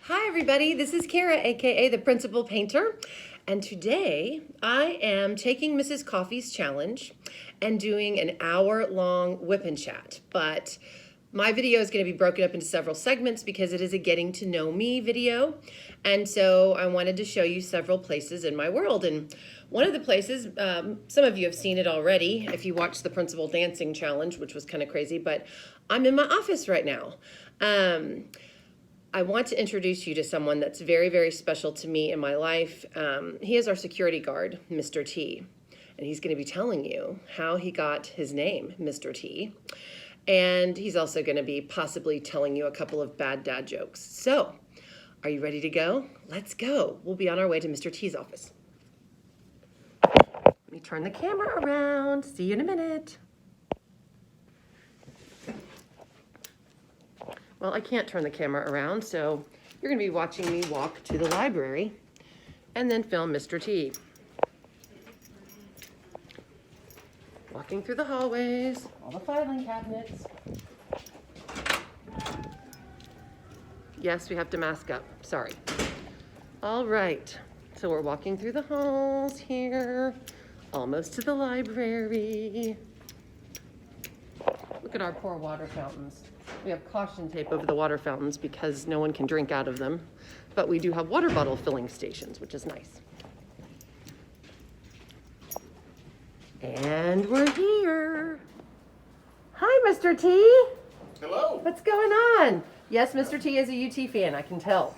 Hi everybody, this is Kara, aka the Principal Painter, and today I am taking Mrs. Coffee's challenge and doing an hour-long whip and chat. But my video is going to be broken up into several segments because it is a getting to know me video, and so I wanted to show you several places in my world. And one of the places, some of you have seen it already if you watched the Principal Dancing Challenge, which was kind of crazy, but I'm in my office right now. I want to introduce you to someone that's very, very special to me in my life. He is our security guard, Mr. T, and he's going to be telling you how he got his name, Mr. T, and he's also going to be possibly telling you a couple of bad dad jokes. So, are you ready to go? Let's go. We'll be on our way to Mr. T's office. Let me turn the camera around. See you in a minute. Well, I can't turn the camera around, so you're going to be watching me walk to the library and then film Mr. T. Walking through the hallways, all the filing cabinets. Yes, we have to mask up. Sorry. All right. So we're walking through the halls here, almost to the library. Look at our poor water fountains. We have caution tape over the water fountains because no one can drink out of them. But we do have water bottle filling stations, which is nice. And we're here. Hi, Mr. T. Hello. What's going on? Yes, Mr. T is a UT fan, I can tell.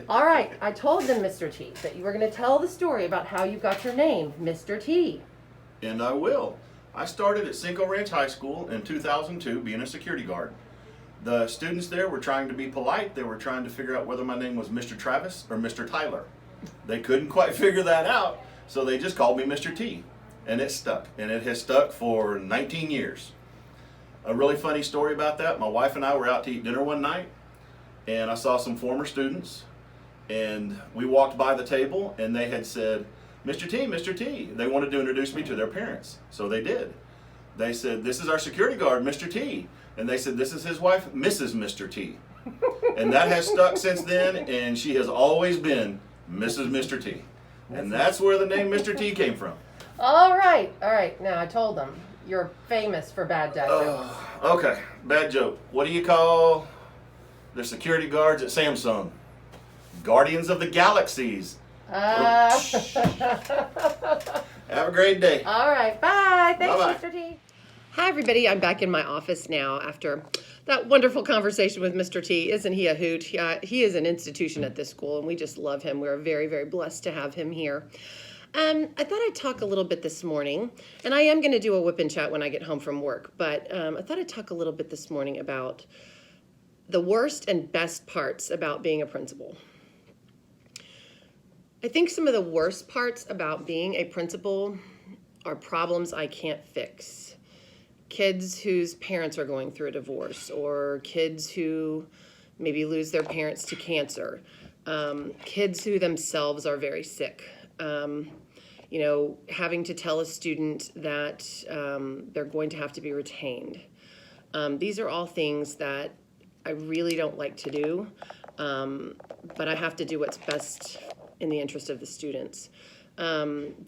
All right, I told them, Mr. T, that you were going to tell the story about how you got your name, Mr. T. And I will. I started at Cinco Ranch High School in 2002 being a security guard. The students there were trying to be polite. They were trying to figure out whether my name was Mr. Travis or Mr. Tyler. They couldn't quite figure that out, so they just called me Mr. T. And it stuck. And it has stuck for 19 years. A really funny story about that, my wife and I were out to eat dinner one night, and I saw some former students, and we walked by the table, and they had said, Mr. T, Mr. T. They wanted to introduce me to their parents, so they did. They said, this is our security guard, Mr. T. And they said, this is his wife, Mrs. Mr. T. And that has stuck since then, and she has always been Mrs. Mr. T. And that's where the name Mr. T came from. All right. Now, I told them you're famous for bad dad jokes. Okay, bad joke. What do you call the security guards at Samsung? Guardians of the Galaxies. Have a great day. All right, bye. Thanks, Bye-bye. Mr. T. Hi, everybody. I'm back in my office now after that wonderful conversation with Mr. T. Isn't he a hoot? He is an institution at this school, and we just love him. We're very, very blessed to have him here. I thought I'd talk a little bit this morning, and I am going to do a whip and chat when I get home from work, but I thought I'd talk a little bit this morning about the worst and best parts about being a principal. I think some of the worst parts about being a principal are problems I can't fix. Kids whose parents are going through a divorce, or kids who maybe lose their parents to cancer, kids who themselves are very sick. Having to tell a student that they're going to have to be retained. These are all things that I really don't like to do, but I have to do what's best in the interest of the students.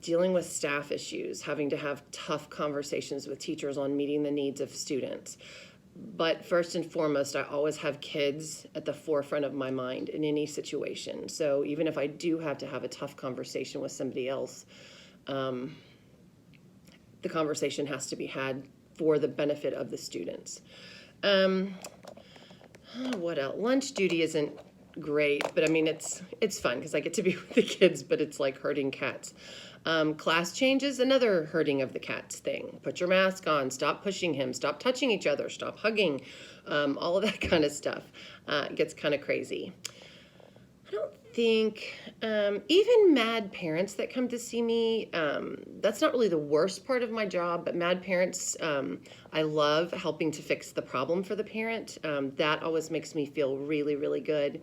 Dealing with staff issues, having to have tough conversations with teachers on meeting the needs of students. But first and foremost, I always have kids at the forefront of my mind in any situation. So even if I do have to have a tough conversation with somebody else, the conversation has to be had for the benefit of the students. What else? Lunch duty isn't great, but I mean, it's fun because I get to be with the kids, but it's like herding cats. Class changes, another herding of the cats thing. Put your mask on, stop pushing him, stop touching each other, stop hugging, all of that kind of stuff. It gets kind of crazy. I don't think, even mad parents that come to see me, that's not really the worst part of my job, but mad parents, I love helping to fix the problem for the parent. That always makes me feel really, really good.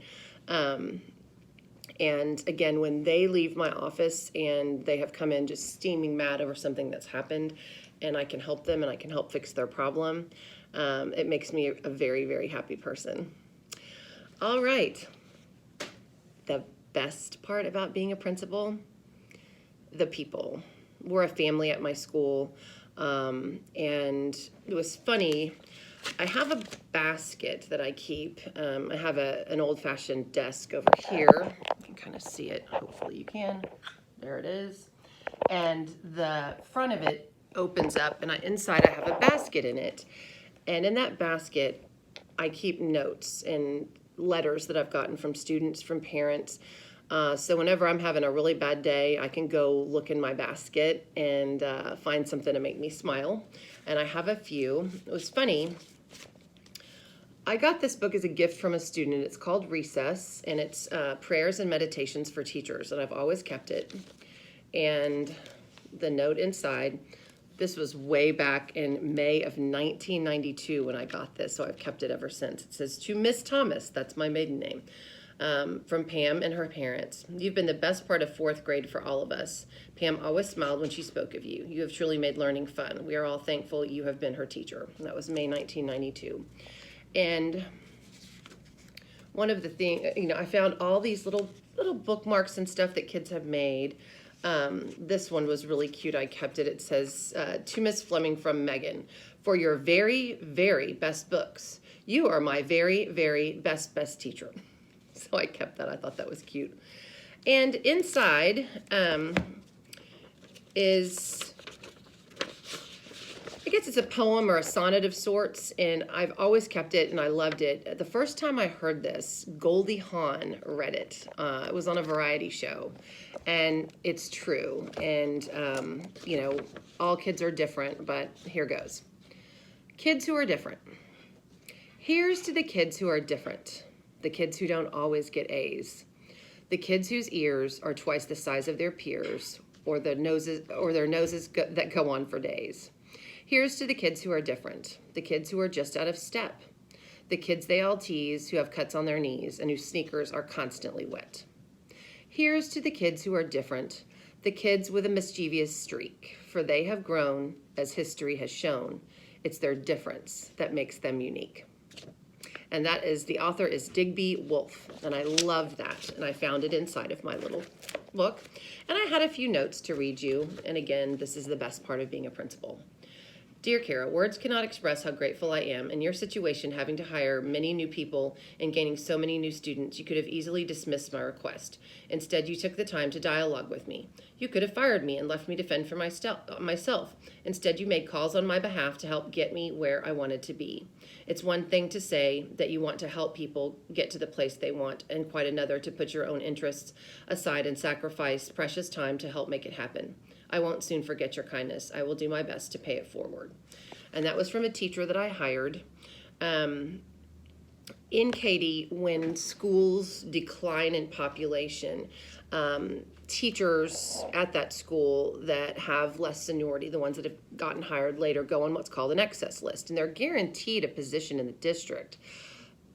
And again, when they leave my office and they have come in just steaming mad over something that's happened, and I can help them and I can help fix their problem, it makes me a very, very happy person. All right. the best part about being a principal? The people. We're a family at my school, and it was funny. I have a basket that I keep. I have an old-fashioned desk over here. You can kind of see it. Hopefully you can. There it is. And the front of it opens up, and inside I have a basket in it. And in that basket, I keep notes and letters that I've gotten from students, from parents. So whenever I'm having a really bad day, I can go look in my basket and find something to make me smile. And I have a few. It was funny. I got this book as a gift from a student. It's called Recess, and it's Prayers and Meditations for Teachers, and I've always kept it. And the note inside, this was way back in May of 1992 when I got this, so I've kept it ever since. It says, "To Miss Thomas," that's my maiden name, from Pam and her parents. "You've been the best part of 4th grade for all of us. Pam always smiled when she spoke of you. You have truly made learning fun. We are all thankful you have been her teacher." And that was May 1992. And one of the things, I found all these little bookmarks and stuff that kids have made. This one was really cute. I kept it. It says, "To Miss Fleming from Megan, for your very, very best books. You are my very, very best teacher." So I kept that. I thought that was cute. And inside is, I guess it's a poem or a sonnet of sorts, and I've always kept it, and I loved it. The first time I heard this, Goldie Hawn read it. It was on a variety show, and it's true. And, all kids are different, but here goes. Kids who are different. Here's to the kids who are different. The kids who don't always get A's. The kids whose ears are twice the size of their peers, or their noses that go on for days. Here's to the kids who are different, the kids who are just out of step, the kids they all tease who have cuts on their knees and whose sneakers are constantly wet. Here's to the kids who are different, the kids with a mischievous streak, for they have grown, as history has shown. It's their difference that makes them unique. And the author is Digby Wolfe, and I love that, and I found it inside of my little book. And I had a few notes to read you, and again, this is the best part of being a principal. "Dear Kara, words cannot express how grateful I am. In your situation, having to hire many new people and gaining so many new students, you could have easily dismissed my request. Instead, you took the time to dialogue with me. You could have fired me and left me to fend for myself. Instead, you made calls on my behalf to help get me where I wanted to be. It's one thing to say that you want to help people get to the place they want, and quite another to put your own interests aside and sacrifice precious time to help make it happen. I won't soon forget your kindness. I will do my best to pay it forward." And that was from a teacher that I hired. In Katy, when schools decline in population, teachers at that school that have less seniority, the ones that have gotten hired later, go on what's called an excess list. And they're guaranteed a position in the district,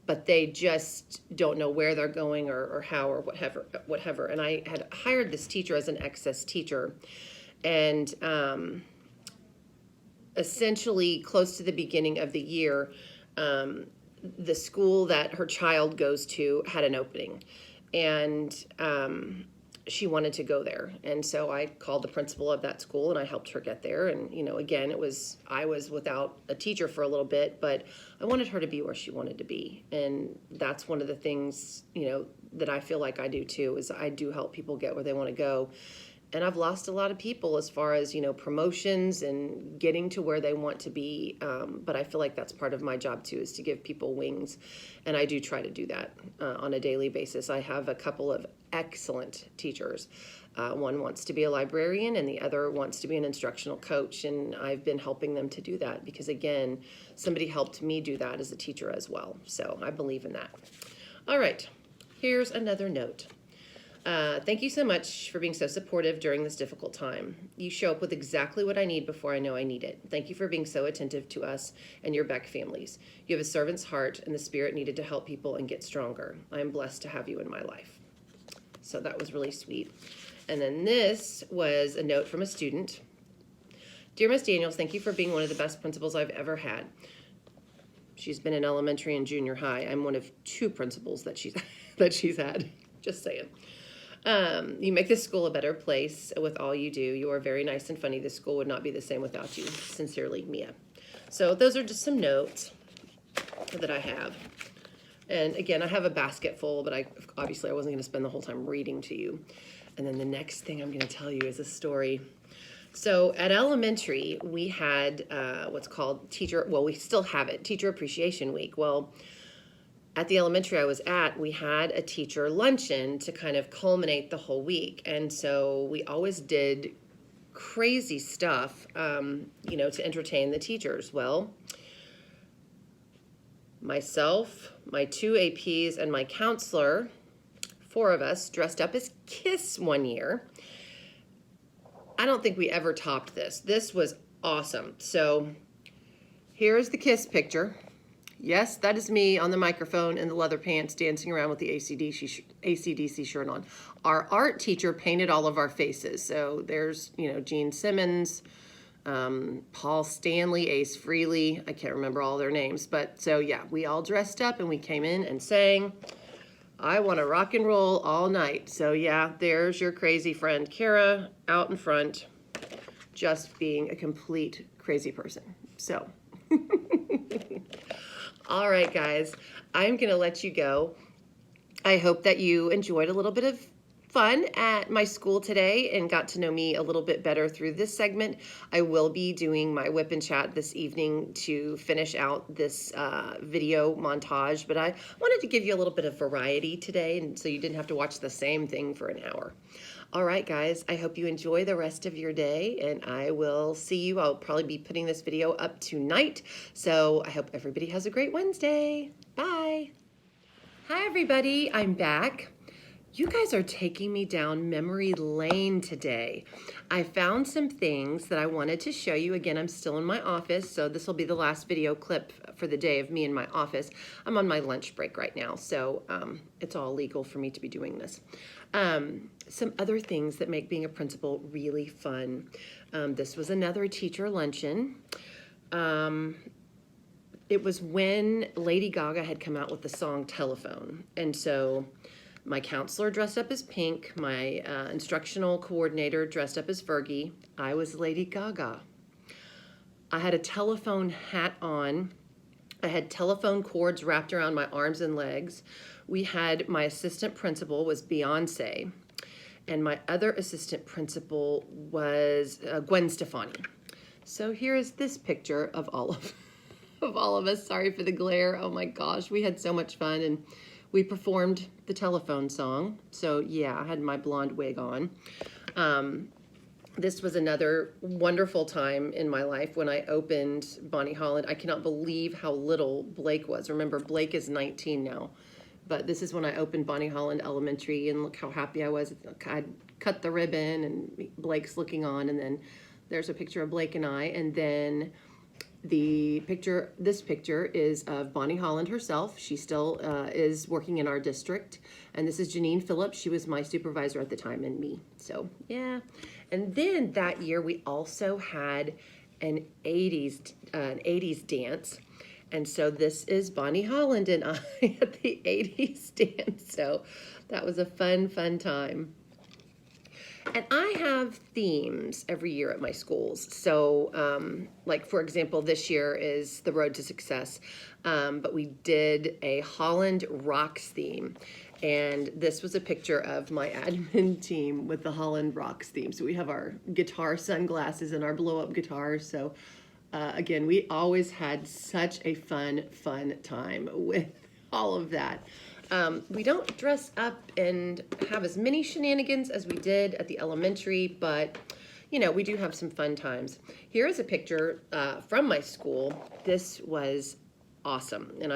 but they just don't know where they're going or how or whatever. And I had hired this teacher as an excess teacher. And essentially close to the beginning of the year, the school that her child goes to had an opening, and she wanted to go there. And so I called the principal of that school and I helped her get there. And, again, I was without a teacher for a little bit, but I wanted her to be where she wanted to be. And that's one of the things, that I feel like I do too, is I do help people get where they want to go. And I've lost a lot of people as far as, promotions and getting to where they want to be. But I feel like that's part of my job too, is to give people wings. And I do try to do that on a daily basis. I have a couple of excellent teachers. One wants to be a librarian and the other wants to be an instructional coach. And I've been helping them to do that because, again, somebody helped me do that as a teacher as well. So I believe in that. All right, here's another note. Thank you so much for being so supportive during this difficult time. You show up with exactly what I need before I know I need it. Thank you for being so attentive to us and your Beck families. You have a servant's heart and the spirit needed to help people and get stronger. I am blessed to have you in my life. So that was really sweet. And then this was a note from a student. Dear Miss Daniels, thank you for being one of the best principals I've ever had. She's been in elementary and junior high. I'm one of 2 principals that she's had. Just saying. You make this school a better place with all you do. You are very nice and funny. This school would not be the same without you. Sincerely, Mia. So those are just some notes that I have. And again, I have a basket full, but obviously I wasn't going to spend the whole time reading to you. And then the next thing I'm going to tell you is a story. So at elementary, we had what's called we still have it, Teacher Appreciation Week. Well, at the elementary I was at, we had a teacher luncheon to kind of culminate the whole week. And so we always did crazy stuff, to entertain the teachers. Well, myself, my 2 APs, and my counselor, 4 of us, dressed up as Kiss one year. I don't think we ever topped this. This was awesome. So here's the Kiss picture. Yes, that is me on the microphone in the leather pants dancing around with the AC/DC shirt on. Our art teacher painted all of our faces. So there's, Gene Simmons, Paul Stanley, Ace Frehley. I can't remember all their names. But so, yeah, we all dressed up and we came in and sang, "I want to rock and roll all night." So, yeah, there's your crazy friend Kara out in front, just being a complete crazy person. So... All right, guys, I'm going to let you go. I hope that you enjoyed a little bit of fun at my school today and got to know me a little bit better through this segment. I will be doing my whip and chat this evening to finish out this video montage, but I wanted to give you a little bit of variety today, and so you didn't have to watch the same thing for an hour. All right, guys, I hope you enjoy the rest of your day, and I will see you. I'll probably be putting this video up tonight, so I hope everybody has a great Wednesday. Bye. Hi, everybody. I'm back. You guys are taking me down memory lane today. I found some things that I wanted to show you. Again, I'm still in my office, so this will be the last video clip for the day of me in my office. I'm on my lunch break right now, so it's all legal for me to be doing this. Some other things that make being a principal really fun. This was another teacher luncheon. It was when Lady Gaga had come out with the song Telephone. And so my counselor dressed up as Pink, my instructional coordinator dressed up as Fergie. I was Lady Gaga. I had a telephone hat on. I had telephone cords wrapped around my arms and legs. We had my assistant principal was Beyonce, and my other assistant principal was Gwen Stefani. So here is this picture of all of us. Sorry for the glare. Oh my gosh, we had so much fun, and we performed the telephone song. So yeah, I had my blonde wig on. This was another wonderful time in my life when I opened Bonnie Holland. I cannot believe how little Blake was. Remember, Blake is 19 now. But this is when I opened Bonnie Holland Elementary, and look how happy I was. I cut the ribbon, and Blake's looking on, and then there's a picture of Blake and I, and then this picture is of Bonnie Holland herself. She still is working in our district. And this is Janine Phillips. She was my supervisor at the time, and me. So, yeah. And then that year, we also had an 80s dance. And so this is Bonnie Holland and I at the 80s dance. So that was a fun time. And I have themes every year at my schools. So, like, for example, this year is the Road to Success. But we did a Holland Rocks theme. And this was a picture of my admin team with the Holland Rocks theme. So we have our guitar sunglasses and our blow-up guitars. So, again, we always had such a fun time with all of that. We don't dress up and have as many shenanigans as we did at the elementary, but, we do have some fun times. Here is a picture from my school. This was awesome, and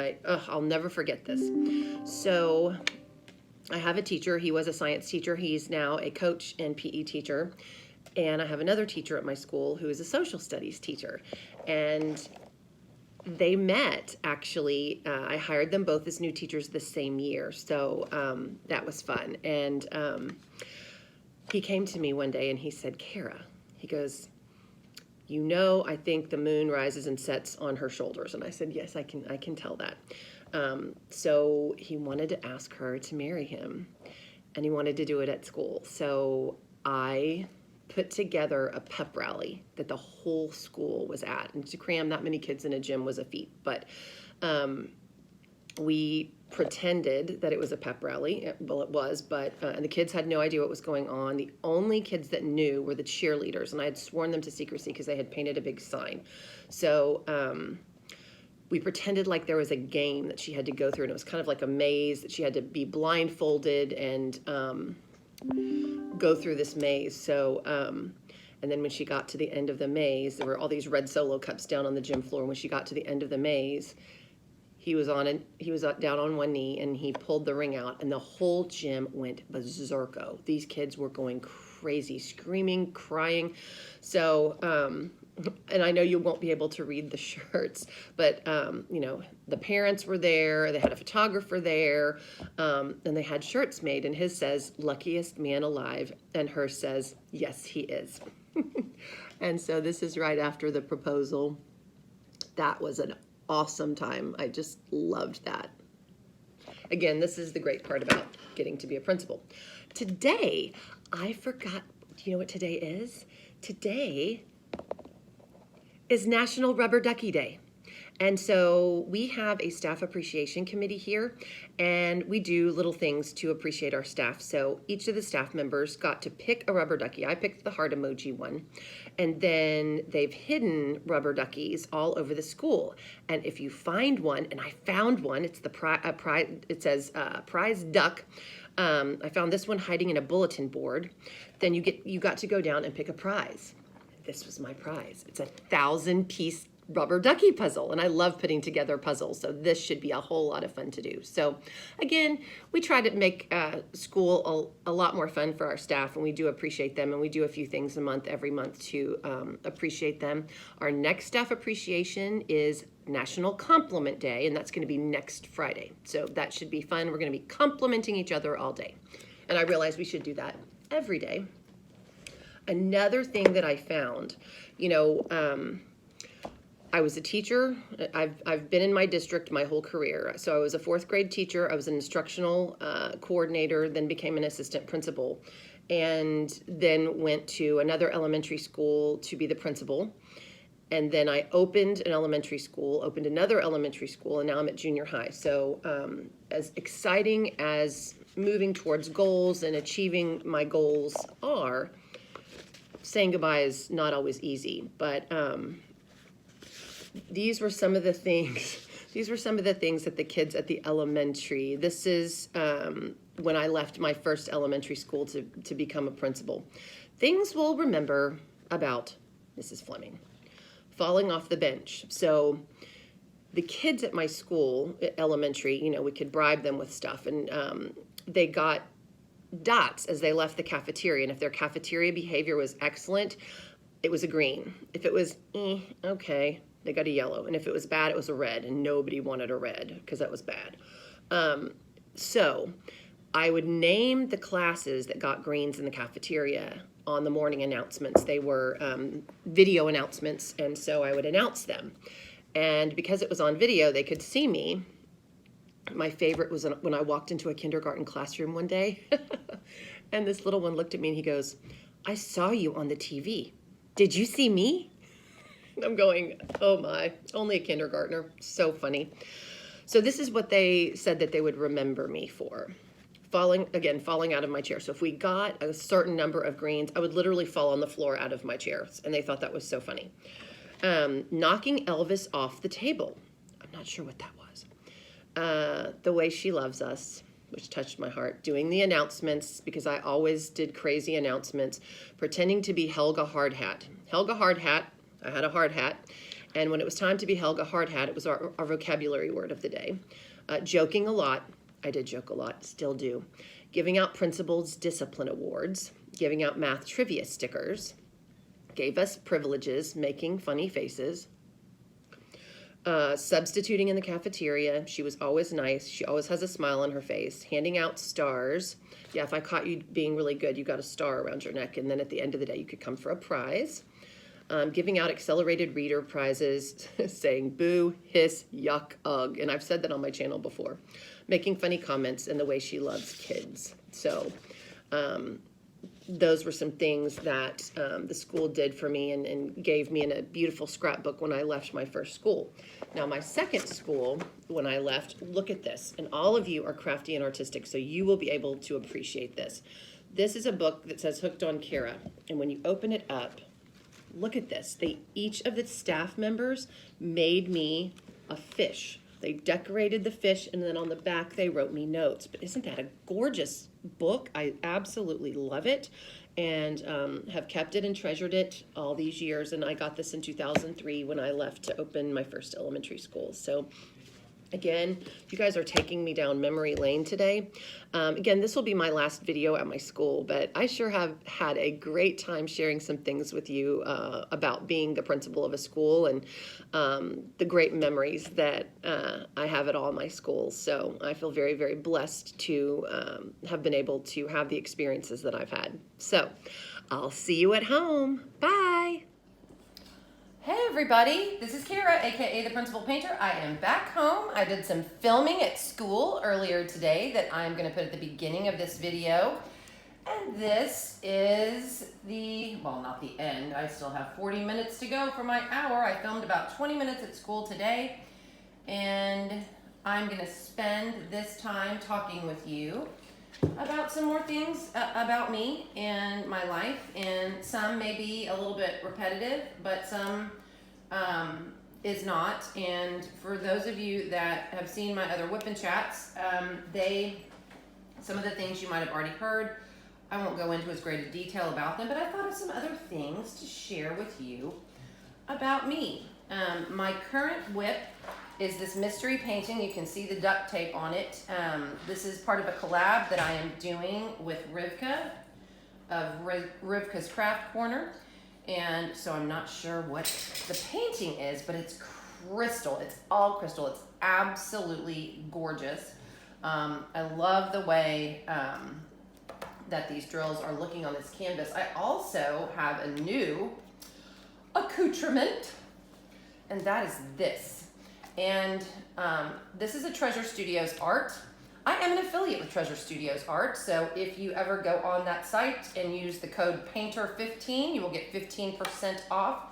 I'll never forget this. So I have a teacher. He was a science teacher. He's now a coach and PE teacher. And I have another teacher at my school who is a social studies teacher. And they met, actually. I hired them both as new teachers the same year. So that was fun. And he came to me one day and he said, "Kara," he goes, "I think the moon rises and sets on her shoulders." And I said, "Yes, I can tell that." So he wanted to ask her to marry him. and he wanted to do it at school. So I put together a pep rally that the whole school was at. And to cram that many kids in a gym was a feat. But we pretended that it was a pep rally. Well, it was, but and the kids had no idea what was going on. The only kids that knew were the cheerleaders, and I had sworn them to secrecy because they had painted a big sign. So we pretended like there was a game that she had to go through, and it was kind of like a maze that she had to be blindfolded and go through this maze. So, and then when she got to the end of the maze, there were all these red Solo cups down on the gym floor. And when she got to the end of the maze, he was down on one knee, and he pulled the ring out, and the whole gym went berserko. These kids were going crazy, screaming, crying. So, and I know you won't be able to read the shirts, but, you know, the parents were there, they had a photographer there, and they had shirts made, and his says, luckiest man alive, and hers says, yes, he is. And so this is right after the proposal. That was an awesome time. I just loved that. Again, this is the great part about getting to be a principal. Today, I forgot, do you know what today is? Today is National Rubber Ducky Day. And so we have a staff appreciation committee here, and we do little things to appreciate our staff. So each of the staff members got to pick a rubber ducky. I picked the heart emoji one, and then they've hidden rubber duckies all over the school. And if you find one, and I found one, it's the it says prize duck. I found this one hiding in a bulletin board. Then you got to go down and pick a prize. This was my prize. It's a 1,000-piece rubber ducky puzzle, and I love putting together puzzles, so this should be a whole lot of fun to do. So again, we try to make school a lot more fun for our staff, and we do appreciate them, and we do a few things every month to appreciate them. Our next staff appreciation is National Compliment Day, and that's going to be next Friday, so that should be fun. We're going to be complimenting each other all day, and I realize we should do that every day. Another thing that I found, you know, I was a teacher. I've been in my district my whole career. So I was a 4th grade teacher. I was an instructional coordinator, then became an assistant principal, and then went to another elementary school to be the principal. And then I opened another elementary school, and now I'm at junior high. So as exciting as moving towards goals and achieving my goals are, saying goodbye is not always easy, but these were some of the things that the kids at the elementary, this is when I left my first elementary school to become a principal. Things we'll remember about Mrs. Fleming. Falling off the bench. So the kids at my school, elementary, you know, we could bribe them with stuff, and they got dots as they left the cafeteria, and if their cafeteria behavior was excellent, it was a green. If it was okay, they got a yellow, and if it was bad, it was a red, and nobody wanted a red because that was bad. So I would name the classes that got greens in the cafeteria on the morning announcements. They were video announcements, and so I would announce them. And because it was on video, they could see me. My favorite was when I walked into a kindergarten classroom one day, and this little one looked at me and he goes, I saw you on the TV. Did you see me? And I'm going, oh my, only a kindergartner. So funny. So this is what they said that they would remember me for. Falling out of my chair. So if we got a certain number of greens, I would literally fall on the floor out of my chair, and they thought that was so funny. Knocking Elvis off the table. I'm not sure what that was. The Way She Loves Us, which touched my heart. Doing the announcements, because I always did crazy announcements. Pretending to be Helga Hardhat. Helga Hardhat, I had a hard hat. And when it was time to be Helga Hardhat, it was our vocabulary word of the day. Joking a lot. I did joke a lot, still do. Giving out principals' discipline awards. Giving out math trivia stickers. Gave us privileges, making funny faces. Substituting in the cafeteria. She was always nice. She always has a smile on her face. Handing out stars. Yeah, if I caught you being really good, you got a star around your neck, and then at the end of the day, you could come for a prize. Giving out accelerated reader prizes, saying boo, hiss, yuck, ugh. And I've said that on my channel before. Making funny comments, and the way she loves kids. So those were some things that the school did for me and gave me in a beautiful scrapbook when I left my first school. Now, my second school, when I left, look at this. And all of you are crafty and artistic, so you will be able to appreciate this. This is a book that says Hooked on Kara. And when you open it up, look at this. Each of the staff members made me a fish. They decorated the fish, and then on the back they wrote me notes. But isn't that a gorgeous book? I absolutely love it, and have kept it and treasured it all these years. And I got this in 2003 when I left to open my first elementary school. So again, you guys are taking me down memory lane today. Again, this will be my last video at my school, but I sure have had a great time sharing some things with you about being the principal of a school and the great memories that I have at all my schools. So I feel very, very blessed to have been able to have the experiences that I've had. So I'll see you at home. Bye. Hey everybody, this is Kara, aka the Principal Painter. I am back home. I did some filming at school earlier today that I'm going to put at the beginning of this video. And this is well, not the end. I still have 40 minutes to go for my hour. I filmed about 20 minutes at school today. And I'm going to spend this time talking with you about some more things about me and my life, and some may be a little bit repetitive, but some is not. And for those of you that have seen my other WIP and chats, some of the things you might have already heard. I won't go into as great a detail about them, but I thought of some other things to share with you about me. My current WIP is this mystery painting. You can see the duct tape on it. This is part of a collab that I am doing with Rivka of Rivka's Craft Corner. And so I'm not sure what the painting is, but it's crystal. It's all crystal. It's absolutely gorgeous. I love the way that these drills are looking on this canvas. I also have a new accoutrement, and that is this. And this is a Treasure Studios art. I am an affiliate with Treasure Studios art, so if you ever go on that site and use the code PAINTER15, you will get 15% off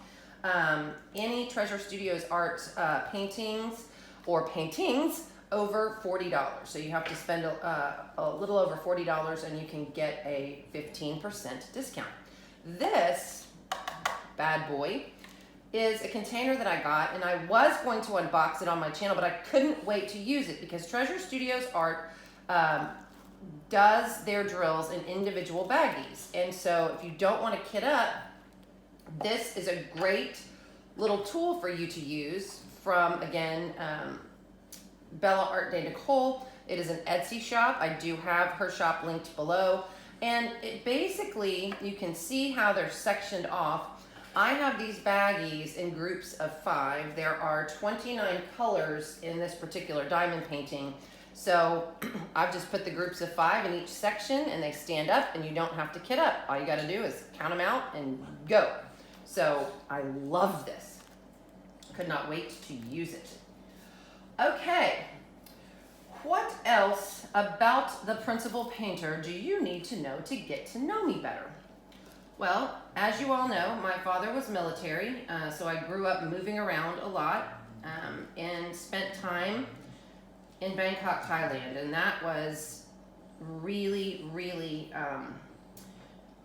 any Treasure Studios art paintings or paintings over $40. So you have to spend a little over $40 and you can get a 15% discount. This bad boy is a container that I got, and I was going to unbox it on my channel, but I couldn't wait to use it because Treasure Studios Art does their drills in individual baggies. And so if you don't want to kit up, this is a great little tool for you to use from, again, Bella Art de Nicole. It is an Etsy shop. I do have her shop linked below. And it basically, you can see how they're sectioned off. I have these baggies in groups of 5. There are 29 colors in this particular diamond painting. So I've just put the groups of 5 in each section, and they stand up, and you don't have to kit up. All you got to do is count them out and go. So I love this. Could not wait to use it. Okay. What else about the Principal Painter do you need to know to get to know me better? Well, as you all know, my father was military, so I grew up moving around a lot and spent time in Bangkok, Thailand, and that was really, really,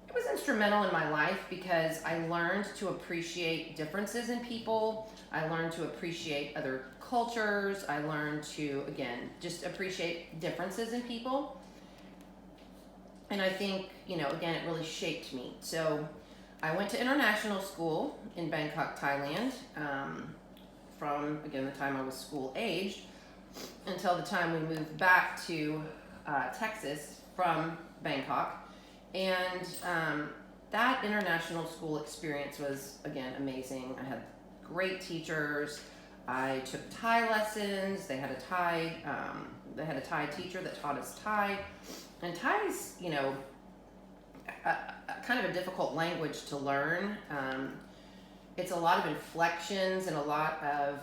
it was instrumental in my life because I learned to appreciate differences in people. I learned to appreciate other cultures. I learned to, again, just appreciate differences in people. And I think, again, it really shaped me. So I went to international school in Bangkok, Thailand, from, again, the time I was school aged until the time we moved back to Texas from Bangkok. And that international school experience was, again, amazing. I had great teachers. I took Thai lessons. They had a Thai teacher that taught us Thai. And Thai is, kind of a difficult language to learn. It's a lot of inflections and a lot of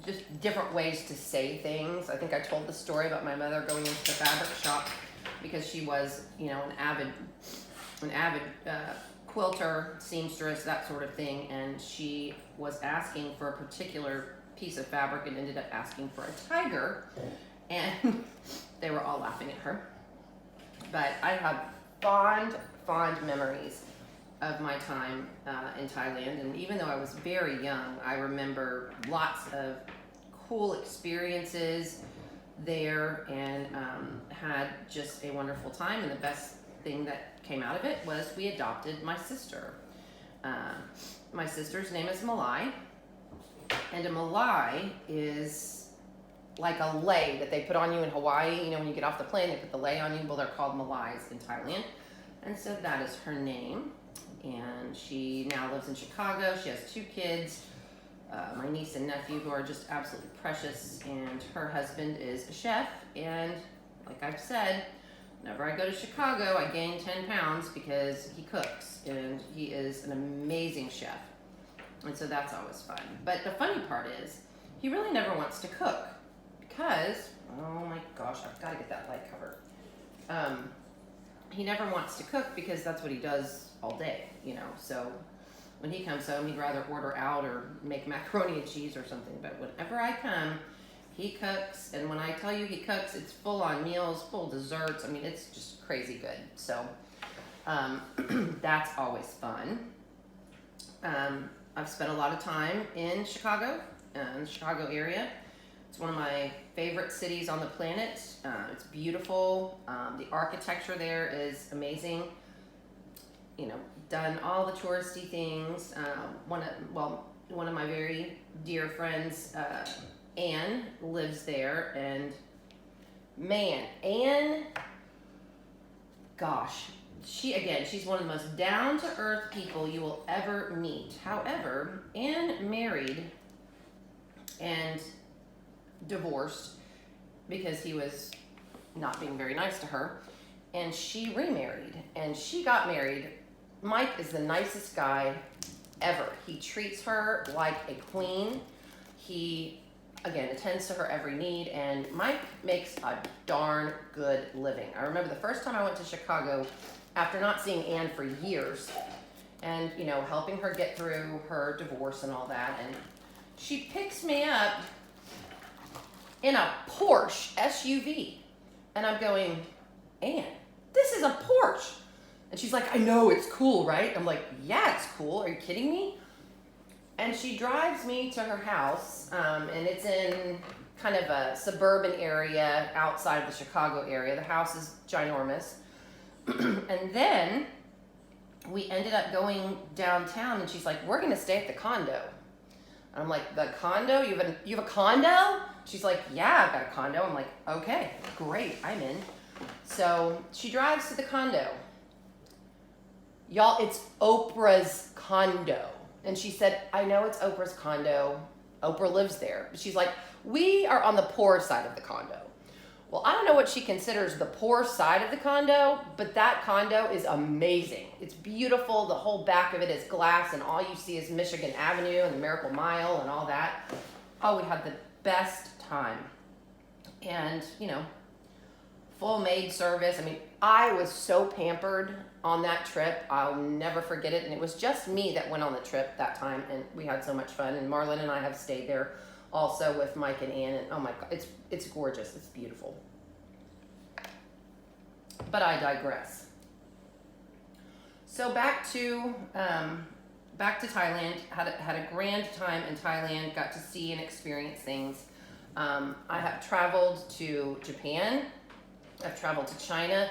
just different ways to say things. I think I told the story about my mother going into the fabric shop because she was, you know, an avid quilter, seamstress, that sort of thing, and she was asking for a particular piece of fabric and ended up asking for a tiger, and they were all laughing at her. But I have fond memories of my time in Thailand, and even though I was very young, I remember lots of cool experiences there, and had just a wonderful time. And the best thing that came out of it was we adopted my sister. My sister's name is Malai, and a Malai is like a lei that they put on you in Hawaii. You know, when you get off the plane, they put the lei on you. Well, they're called Malais in Thailand, and so that is her name. And she now lives in Chicago. She has 2 kids, my niece and nephew, who are just absolutely precious, and her husband is a chef. And like I've said, whenever I go to Chicago, I gain 10 pounds because he cooks, and he is an amazing chef. And so that's always fun. But the funny part is, he really never wants to cook because, oh my gosh, I've got to get that light covered. He never wants to cook because that's what he does all day, you know. So when he comes home, he'd rather order out or make macaroni and cheese or something. But whenever I come, he cooks, and when I tell you he cooks, it's full on meals, full desserts. I mean, it's just crazy good. So that's always fun. I've spent a lot of time in Chicago, in the Chicago area. It's one of my favorite cities on the planet. It's beautiful. The architecture there is amazing. You know, done all the touristy things. One of my very dear friends, Anne, lives there, and man, Anne, gosh, she's one of the most down-to-earth people you will ever meet. However, Anne married and divorced because he was not being very nice to her, and she remarried, and she got married. Mike is the nicest guy ever. He treats her like a queen. He, again, attends to her every need, and Mike makes a darn good living. I remember the first time I went to Chicago after not seeing Anne for years, and, you know, helping her get through her divorce and all that, and she picks me up in a Porsche SUV, and I'm going, Anne, this is a Porsche. And she's like, I know, it's cool, right? I'm like, yeah, it's cool. Are you kidding me? And she drives me to her house, and it's in kind of a suburban area outside of the Chicago area. The house is ginormous. And then we ended up going downtown, and she's like, we're going to stay at the condo. And I'm like, the condo? You have a condo? She's like, yeah, I've got a condo. I'm like, okay, great, I'm in. So she drives to the condo. Y'all, it's Oprah's condo. And she said, I know it's Oprah's condo. Oprah lives there. She's like, we are on the poor side of the condo. Well, I don't know what she considers the poor side of the condo, but that condo is amazing. It's beautiful. The whole back of it is glass, and all you see is Michigan Avenue and the Miracle Mile and all that. Oh, we had the best time. And, you know, full maid service. I mean, I was so pampered on that trip. I'll never forget it. And it was just me that went on the trip that time, and we had so much fun. And Marlon and I have stayed there also with Mike and Ann, and oh my God, it's gorgeous. It's beautiful. But I digress. So back to Thailand. Had a grand time in Thailand. Got to see and experience things. I have traveled to Japan. I've traveled to China.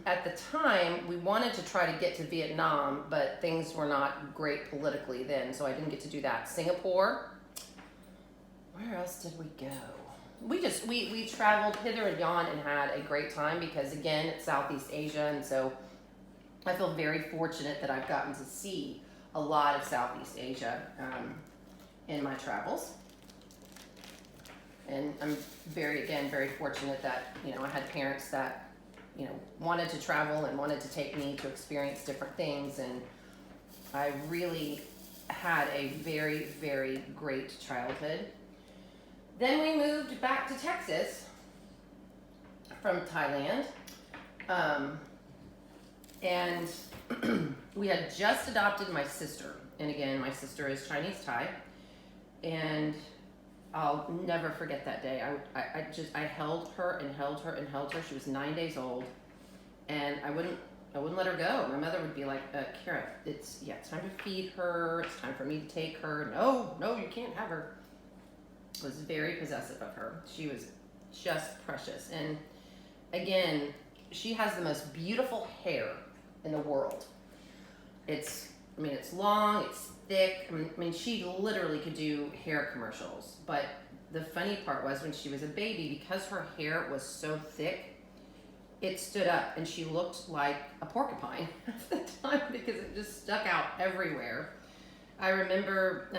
At the time, we wanted to try to get to Vietnam, but things were not great politically then, so I didn't get to do that. Singapore. Where else did we go? We traveled hither and yon and had a great time because, again, it's Southeast Asia, and so I feel very fortunate that I've gotten to see a lot of Southeast Asia in my travels. And I'm very fortunate that, you know, I had parents that, you know, wanted to travel and wanted to take me to experience different things. And I really had a very, very great childhood. Then we moved back to Texas from Thailand. And we had just adopted my sister. And again, my sister is Chinese Thai. And I'll never forget that day. I held her and held her and held her. She was 9 days old. And I wouldn't let her go. My mother would be like, Kara, it's time to feed her. It's time for me to take her. No, you can't have her. I was very possessive of her. She was just precious. And again, she has the most beautiful hair in the world. It's long, it's thick. I mean, she literally could do hair commercials. But the funny part was when she was a baby, because her hair was so thick, it stood up and she looked like a porcupine at the time because it just stuck out everywhere. I remember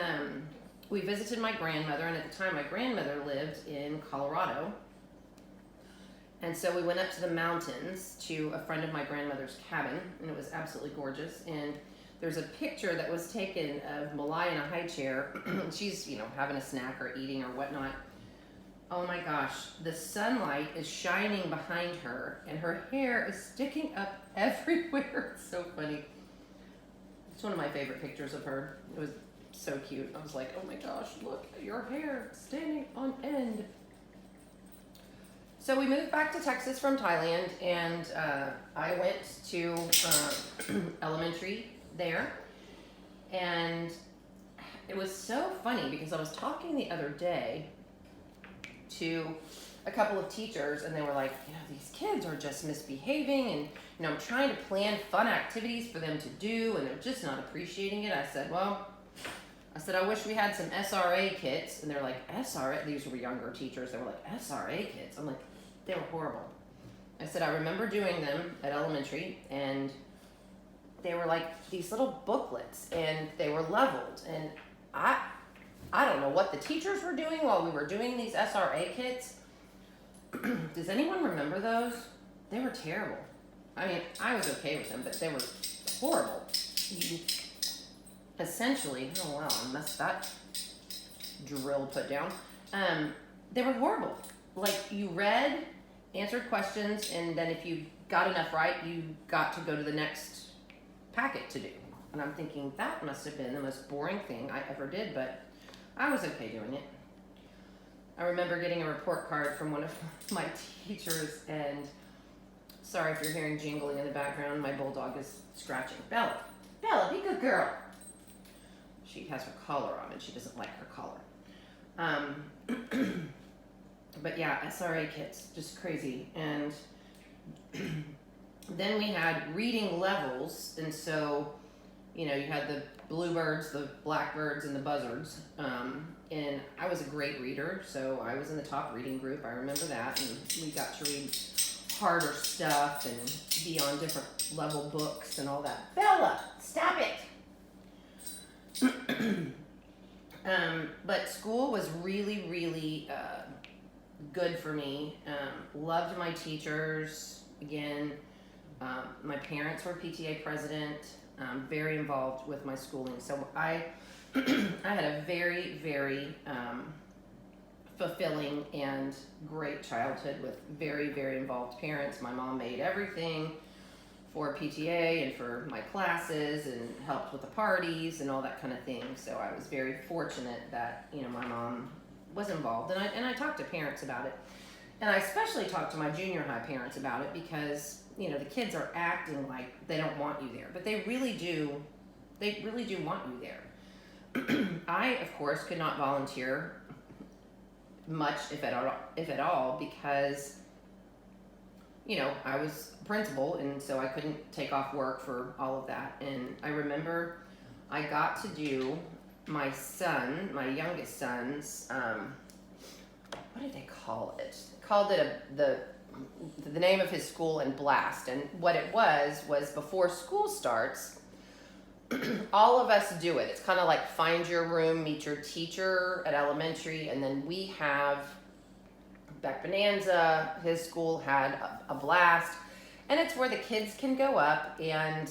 we visited my grandmother, and at the time my grandmother lived in Colorado. And so we went up to the mountains to a friend of my grandmother's cabin, and it was absolutely gorgeous. And there's a picture that was taken of Malai in a high chair, and she's, having a snack or eating or whatnot. Oh my gosh, the sunlight is shining behind her, and her hair is sticking up everywhere. It's so funny. It's one of my favorite pictures of her. It was so cute. I was like, oh my gosh, look at your hair standing on end. So we moved back to Texas from Thailand, and I went to elementary there. And it was so funny because I was talking the other day to a couple of teachers, and they were like, these kids are just misbehaving, and I'm trying to plan fun activities for them to do, and they're just not appreciating it. I said, I wish we had some SRA kits. And they're like, SRA? These were younger teachers. They were like, SRA kits? I'm like, they were horrible. I said, I remember doing them at elementary, and they were like these little booklets, and they were leveled. And I don't know what the teachers were doing while we were doing these SRA kits. Does anyone remember those? They were terrible. I mean, I was okay with them, but they were horrible. You essentially, oh wow, I messed that drill put down. They were horrible. Like, you read, answered questions, and then if you got enough right, you got to go to the next packet to do. And I'm thinking, that must have been the most boring thing I ever did, but I was okay doing it. I remember getting a report card from one of my teachers, and sorry if you're hearing jingling in the background, my bulldog is scratching. Bella, be a good girl. She has her collar on, and she doesn't like her collar. But yeah, SRA kits, just crazy. And then we had reading levels, and so, you had the bluebirds, the blackbirds, and the buzzards. And I was a great reader, so I was in the top reading group. I remember that, and we got to read harder stuff and be on different level books and all that. Bella, stop it! But school was really, really good for me. Loved my teachers. Again, my parents were PTA president. Very involved with my schooling. So I had a very, very fulfilling and great childhood with very, very involved parents. My mom made everything for PTA and for my classes and helped with the parties and all that kind of thing. So I was very fortunate that, my mom was involved. And I talked to parents about it. And I especially talked to my junior high parents about it because, the kids are acting like they don't want you there, but they really do want you there. I, of course, could not volunteer much, if at all, because, I was principal, and so I couldn't take off work for all of that. And I remember I got to do my youngest son's, what did they call it? They called it the name of his school and blast. And what it was before school starts, all of us do it. It's kind of like find your room, meet your teacher at elementary, and then we have Beck Bonanza. His school had a blast, and it's where the kids can go up and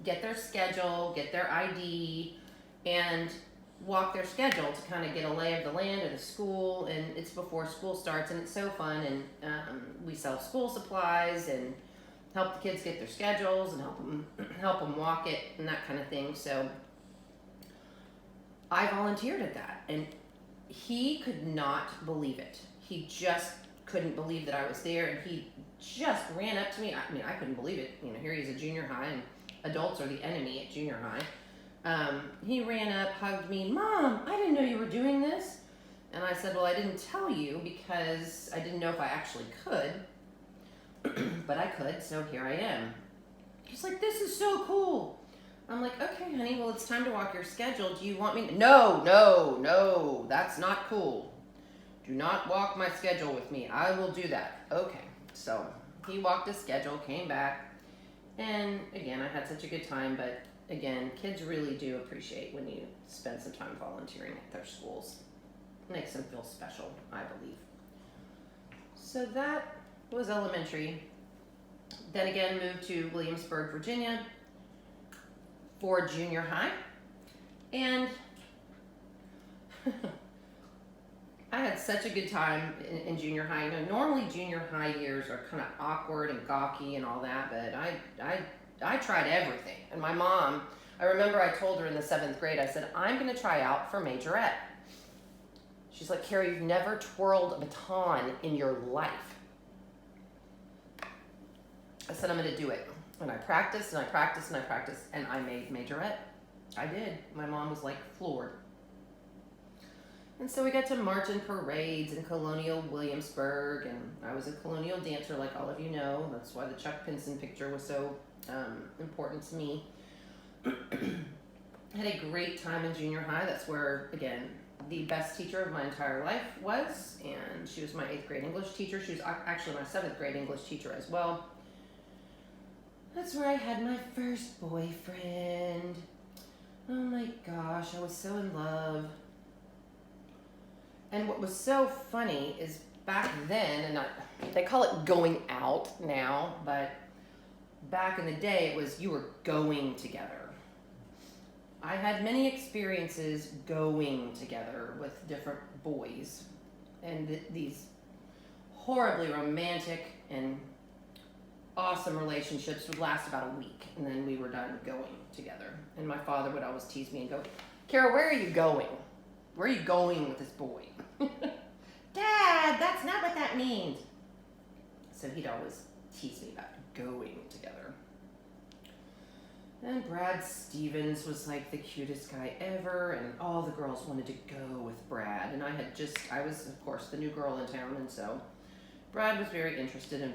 get their schedule, get their ID, and walk their schedule to kind of get a lay of the land of the school. And it's before school starts, and it's so fun. And we sell school supplies and help the kids get their schedules and help them walk it and that kind of thing. So I volunteered at that, and he could not believe it. He just couldn't believe that I was there, and he just ran up to me. I mean, I couldn't believe it. You know, here he's a junior high, and adults are the enemy at junior high. He ran up, hugged me. Mom, I didn't know you were doing this. And I said, well, I didn't tell you because I didn't know if I actually could, but I could, so here I am. He's like, this is so cool. I'm like, okay, honey, well, it's time to walk your schedule. Do you want me to? No, that's not cool. Do not walk my schedule with me. I will do that. Okay. So he walked his schedule, came back, and again, I had such a good time. But again, kids really do appreciate when you spend some time volunteering at their schools. It makes them feel special, I believe. So that was elementary. Then again, moved to Williamsburg, Virginia for junior high. And I had such a good time in junior high. You know, normally junior high years are kind of awkward and gawky and all that, but I tried everything. And my mom, I remember I told her in the 7th grade, I said, I'm going to try out for majorette. She's like, Carrie, you've never twirled a baton in your life. I said, I'm going to do it. And I practiced and I practiced and I practiced, and I made majorette. I did. My mom was like floored. And so we got to march in parades in Colonial Williamsburg, and I was a colonial dancer, like all of you know. That's why the Chuck Pinson picture was so important to me. I had a great time in junior high. That's where, again, the best teacher of my entire life was, and she was my 8th grade English teacher. She was actually my 7th grade English teacher as well. That's where I had my first boyfriend. Oh my gosh, I was so in love. And what was so funny is back then, and they call it going out now, but back in the day it was you were going together. I had many experiences going together with different boys, and these horribly romantic and awesome relationships would last about a week, and then we were done going together. And my father would always tease me and go, Kara, where are you going? Where are you going with this boy? Dad, that's not what that means. So he'd always tease me about going together. And Brad Stevens was like the cutest guy ever, and all the girls wanted to go with Brad. And I was of course the new girl in town, and so Brad was very interested in,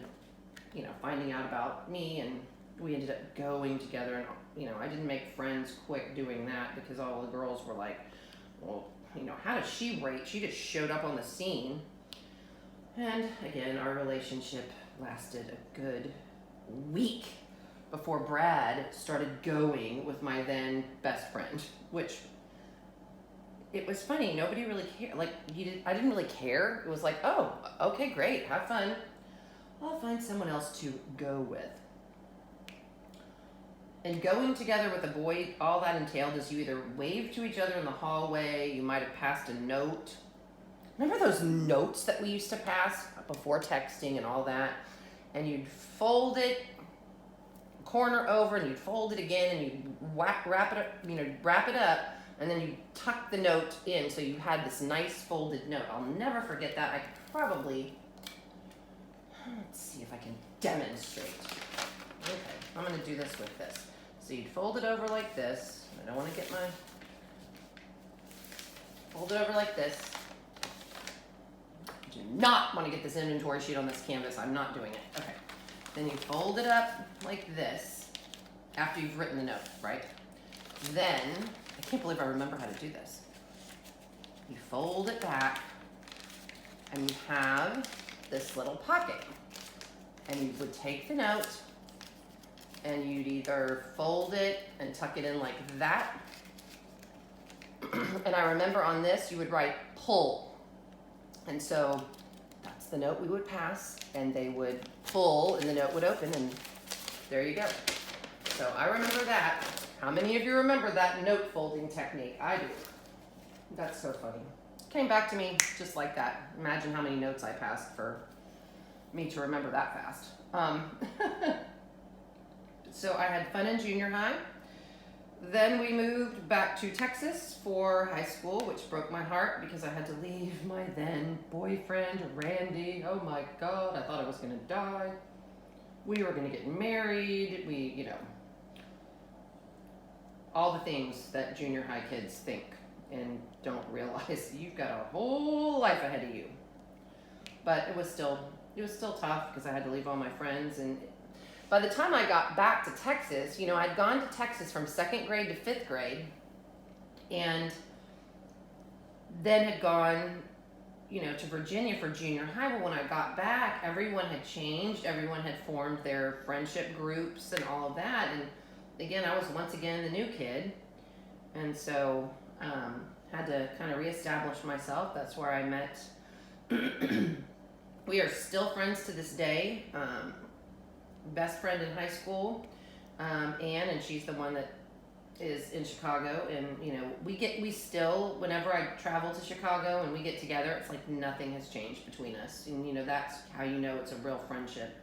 you know, finding out about me, and we ended up going together. And, you know, I didn't make friends quick doing that because all the girls were like, well, you know, how does she rate? She just showed up on the scene. And again, our relationship lasted a good week before Brad started going with my then best friend, which it was funny. Nobody really cared. Like, I didn't really care. It was like, oh, okay, great, have fun. I'll find someone else to go with. And going together with a boy, all that entailed is you either waved to each other in the hallway, you might have passed a note. Remember those notes that we used to pass before texting and all that? And you'd fold it corner over, and you'd fold it again, and you'd wrap it up, and then you'd tuck the note in so you had this nice folded note. I'll never forget that. I could probably, let's see if I can demonstrate. Okay, I'm going to do this with this. So you'd fold it over like this. I don't want to get fold it over like this. I do not want to get this inventory sheet on this canvas. I'm not doing it. Okay. Then you fold it up like this after you've written the note, right? Then, I can't believe I remember how to do this. You fold it back, and you have this little pocket. And you would take the note, and you'd either fold it and tuck it in like that. And I remember on this, you would write pull. And so that's the note we would pass, and they would pull, and the note would open, and there you go. So I remember that. How many of you remember that note folding technique? I do. That's so funny. Came back to me just like that. Imagine how many notes I passed for me to remember that fast. So I had fun in junior high. Then we moved back to Texas for high school, which broke my heart because I had to leave my then boyfriend, Randy. Oh my God, I thought I was gonna die. We were gonna get married. All the things that junior high kids think and don't realize. You've got a whole life ahead of you. But it was still tough because I had to leave all my friends. And by the time I got back to Texas, I'd gone to Texas from 2nd grade to 5th grade, and then had gone, to Virginia for junior high. But when I got back, everyone had changed. Everyone had formed their friendship groups and all of that. And again, I was once again the new kid. And so had to kind of reestablish myself. That's where I met. We are still friends to this day. Best friend in high school, Anne, and she's the one that is in Chicago. And we still, whenever I travel to Chicago and we get together, it's like nothing has changed between us. And that's how it's a real friendship.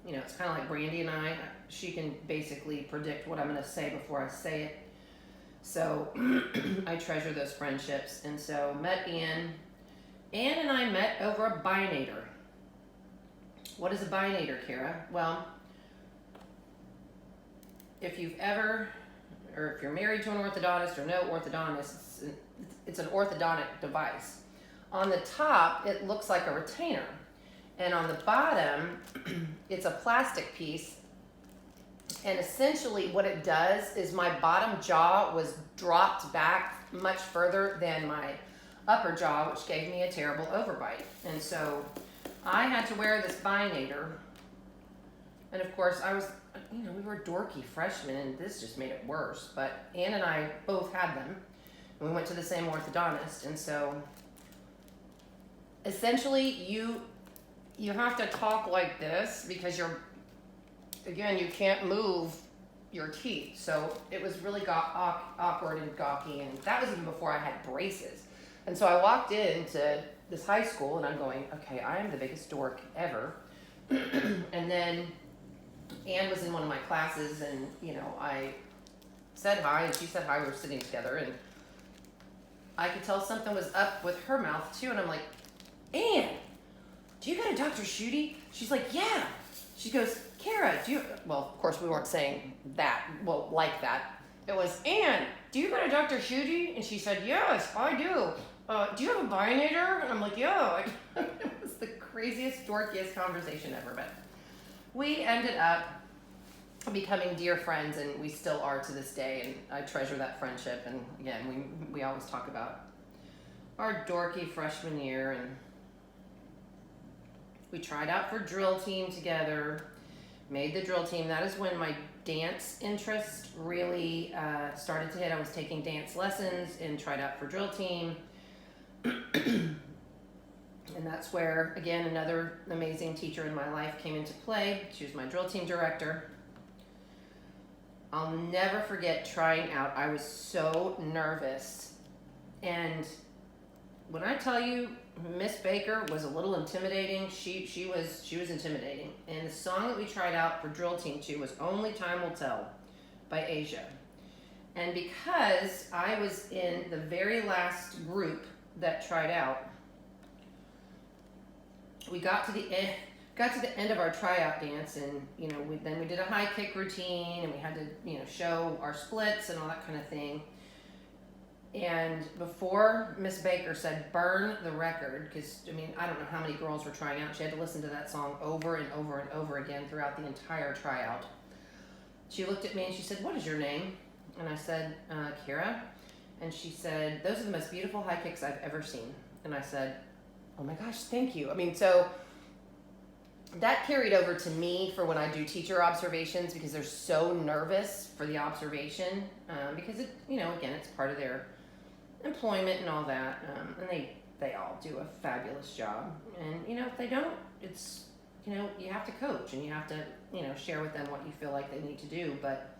It's kind of like Brandy and I. She can basically predict what I'm going to say before I say it. So I treasure those friendships. And so met Anne. Anne and I met over a binator. What is a binator, Kara? Well, if you're married to an orthodontist or no orthodontist, it's an orthodontic device. On the top, it looks like a retainer. And on the bottom, it's a plastic piece. And essentially what it does is my bottom jaw was dropped back much further than my upper jaw, which gave me a terrible overbite. And so I had to wear this binator. And of course I was, we were dorky freshmen, and this just made it worse. But Anne and I both had them. And we went to the same orthodontist. And so essentially you have to talk like this because you can't move your teeth. So it was really awkward and gawky. And that was even before I had braces. And so I walked into this high school and I'm going, okay, I am the biggest dork ever. And then Anne was in one of my classes, and I said hi and she said hi. We were sitting together and I could tell something was up with her mouth too. And I'm like, Anne, do you got a Dr. Shuji? She's like, yeah. She goes, Kara, well, of course we weren't saying that, like that. It was, Anne, do you got a Dr. Shuji? And she said, yes, I do. Do you have a binator? And I'm like, yeah. It was the craziest, dorkiest conversation ever. But we ended up becoming dear friends, and we still are to this day. And I treasure that friendship. And again, we always talk about our dorky freshman year. And we tried out for drill team together, made the drill team. That is when my dance interest really started to hit. I was taking dance lessons and tried out for drill team. And that's where, again, another amazing teacher in my life came into play. She was my drill team director. I'll never forget trying out. I was so nervous. And when I tell you, Miss Baker was a little intimidating. She was intimidating. And the song that we tried out for drill team 2 was Only Time Will Tell by Asia. And because I was in the very last group that tried out, we got to the end of our tryout dance, and then we did a high kick routine, and we had to show our splits and all that kind of thing. And before Miss Baker said burn the record, because I don't know how many girls were trying out, she had to listen to that song over and over and over again throughout the entire tryout. She looked at me and she said, what is your name? And I said, Kira. And she said, those are the most beautiful high kicks I've ever seen. And I said, oh my gosh, thank you. So that carried over to me for when I do teacher observations, because they're so nervous for the observation, because again, it's part of their employment and all that. And they all do a fabulous job. And if they don't, it's you have to coach and you have to, share with them what you feel like they need to do. But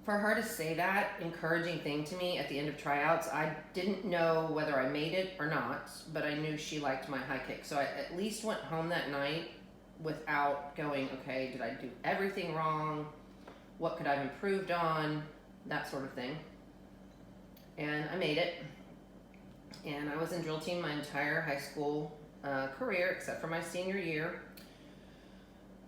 for her to say that encouraging thing to me at the end of tryouts, I didn't know whether I made it or not, but I knew she liked my high kick. So I at least went home that night without going, okay, did I do everything wrong? What could I have improved on? That sort of thing. And I made it. And I was in drill team my entire high school career, except for my senior year.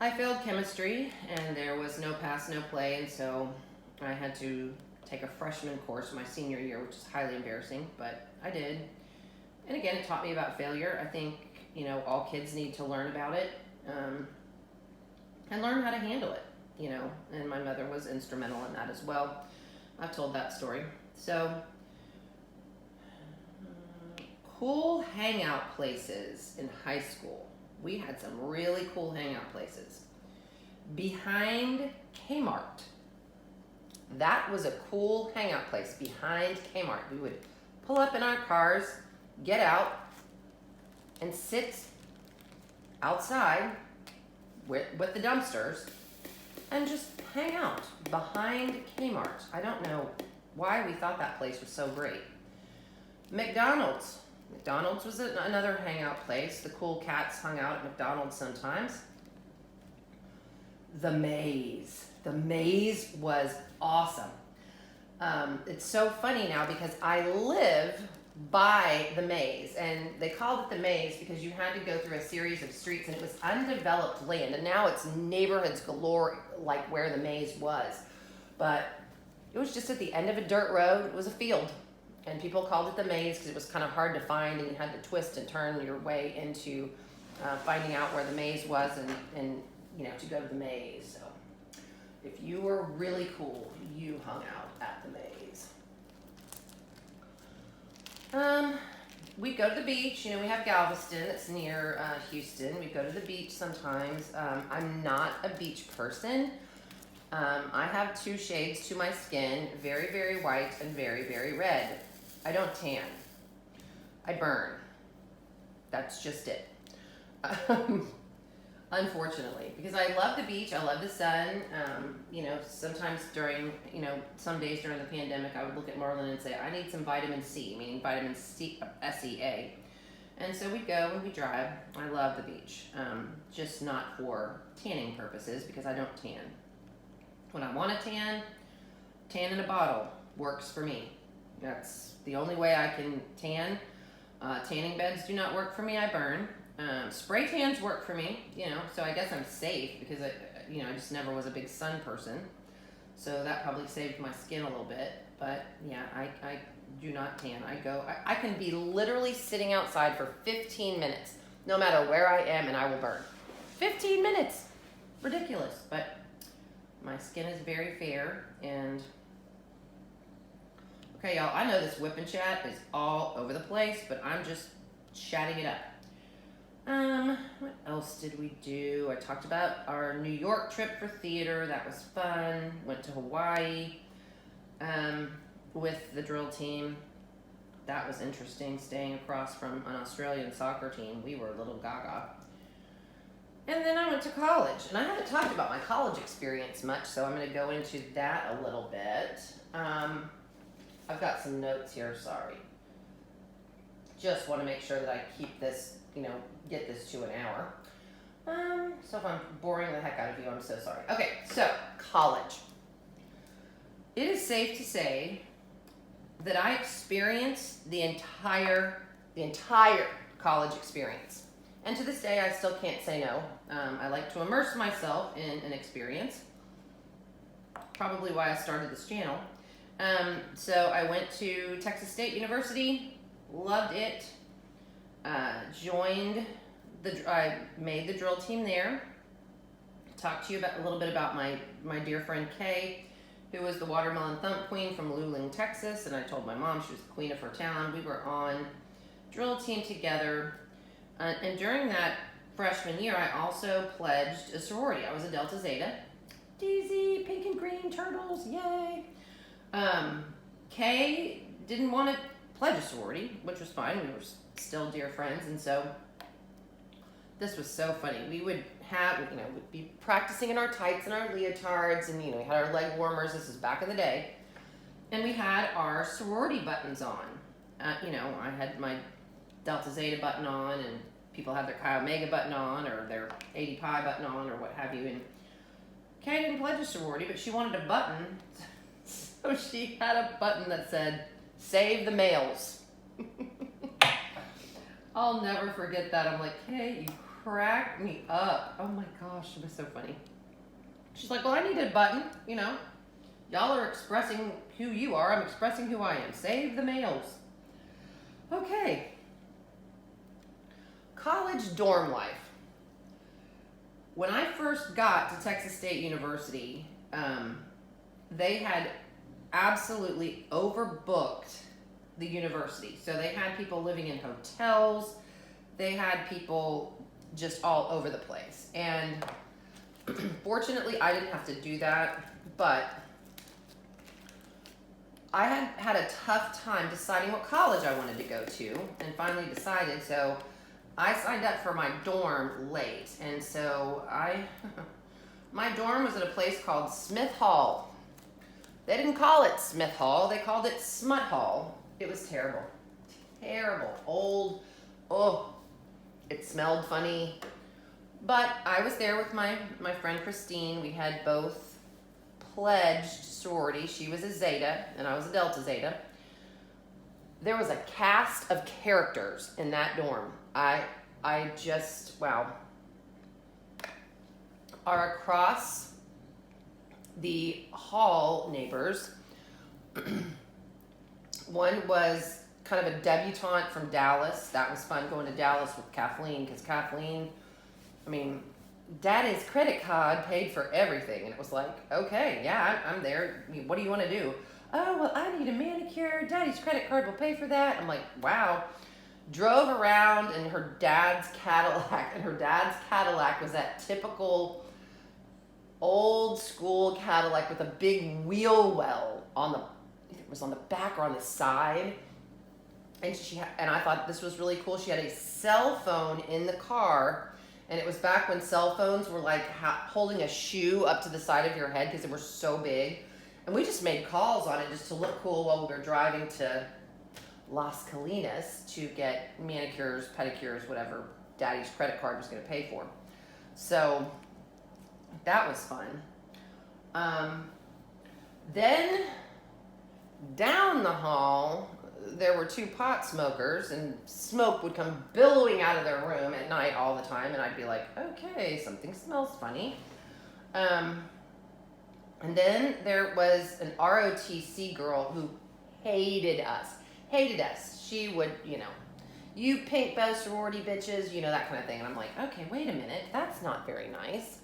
I failed chemistry, and there was no pass, no play, and so I had to take a freshman course my senior year, which is highly embarrassing, but I did. And again, it taught me about failure. I think, all kids need to learn about it and learn how to handle it, and my mother was instrumental in that as well. I've told that story. So, cool hangout places in high school. We had some really cool hangout places. Behind Kmart. That was a cool hangout place, behind Kmart. We would pull up in our cars, get out, and sit outside with the dumpsters and just hang out behind Kmart. I don't know why we thought that place was so great. McDonald's. McDonald's was another hangout place. The cool cats hung out at McDonald's sometimes. The Maze. The Maze was awesome. It's so funny now because I live by the Maze, and they called it the Maze because you had to go through a series of streets, and it was undeveloped land, and now it's neighborhoods galore, like where the Maze was. But it was just at the end of a dirt road. It was a field, and people called it the Maze because it was kind of hard to find, and you had to twist and turn your way into finding out where the Maze was, and to go to the Maze. So if you were really cool, you hung out at the Maze. We'd go to the beach. We have Galveston that's near Houston. We go to the beach sometimes. I'm not a beach person. I have two shades to my skin, very, very white and very, very red. I don't tan. I burn. That's just it. Unfortunately, because I love the beach, I love the sun. Sometimes during, some days during the pandemic, I would look at Marlon and say, I need some vitamin C, meaning vitamin C, SEA. And so we go and we drive. I love the beach, just not for tanning purposes because I don't tan. When I want to tan in a bottle works for me. That's the only way I can tan. Tanning beds do not work for me, I burn. Spray tans work for me, so I guess I'm safe because I just never was a big sun person. So that probably saved my skin a little bit. But yeah, I do not tan. I can be literally sitting outside for 15 minutes, no matter where I am, and I will burn. 15 minutes! Ridiculous, but my skin is very fair, and okay, y'all, I know this whip and chat is all over the place, but I'm just chatting it up. What else did we do? I talked about our New York trip for theater. That was fun. Went to Hawaii with the drill team. That was interesting, staying across from an Australian soccer team. We were a little gaga. And then I went to college. And I haven't talked about my college experience much, so I'm going to go into that a little bit. I've got some notes here, sorry. Just want to make sure that I keep this, get this to an hour. So if I'm boring the heck out of you, I'm so sorry. Okay, so college. It is safe to say that I experienced the entire college experience. And to this day, I still can't say no. I like to immerse myself in an experience. Probably why I started this channel. So I went to Texas State University, loved it. I made the drill team there. Talked to you a little bit about my dear friend Kay, who was the watermelon thump queen from Luling, Texas, and I told my mom she was the queen of her town. We were on drill team together, and during that freshman year, I also pledged a sorority. I was a Delta Zeta. DZ, pink and green turtles, yay! Kay didn't want to pledge a sorority, which was fine. We were still dear friends. And so this was so funny. We would have, we'd be practicing in our tights and our leotards, and, we had our leg warmers. This is back in the day. And we had our sorority buttons on. I had my Delta Zeta button on, and people had their Chi Omega button on, or their 80 Pi button on, or what have you. And Kay didn't pledge a sorority, but she wanted a button. So she had a button that said, "Save the males." I'll never forget that. I'm like, "Kay, you cracked me up." Oh my gosh, it was so funny. She's like, "Well, I need a button, Y'all are expressing who you are. I'm expressing who I am. Save the males." Okay. College dorm life. When I first got to Texas State University, they had absolutely overbooked the university. So they had people living in hotels. They had people just all over the place. And fortunately, I didn't have to do that, but I had a tough time deciding what college I wanted to go to, and finally decided. So I signed up for my dorm late, and so my dorm was at a place called Smith Hall. They didn't call it Smith Hall, they called it Smut Hall. It was terrible. Terrible. Old. Oh, it smelled funny. But I was there with my friend Christine. We had both pledged sorority. She was a Zeta, and I was a Delta Zeta. There was a cast of characters in that dorm. I just, wow. Our across the hall neighbors, one was kind of a debutante from Dallas. That was fun, going to Dallas with Kathleen, because Kathleen, Daddy's credit card paid for everything. And it was like, okay, yeah, I'm there. What do you want to do? Oh, well, I need a manicure. Daddy's credit card will pay for that. I'm like, wow. Drove around in her dad's Cadillac, and her dad's Cadillac was that typical old school Cadillac with a big wheel well it was on the back or on the side. And and I thought this was really cool. She had a cell phone in the car, and it was back when cell phones were like holding a shoe up to the side of your head because they were so big. And we just made calls on it just to look cool while we were driving to Las Colinas to get manicures, pedicures, whatever Daddy's credit card was going to pay for. So that was fun. Then down the hall, there were two pot smokers, and smoke would come billowing out of their room at night all the time, and I'd be like, okay, something smells funny. And then there was an ROTC girl who hated us. She would, you pink bow sorority bitches, that kind of thing. And I'm like, okay, wait a minute, that's not very nice.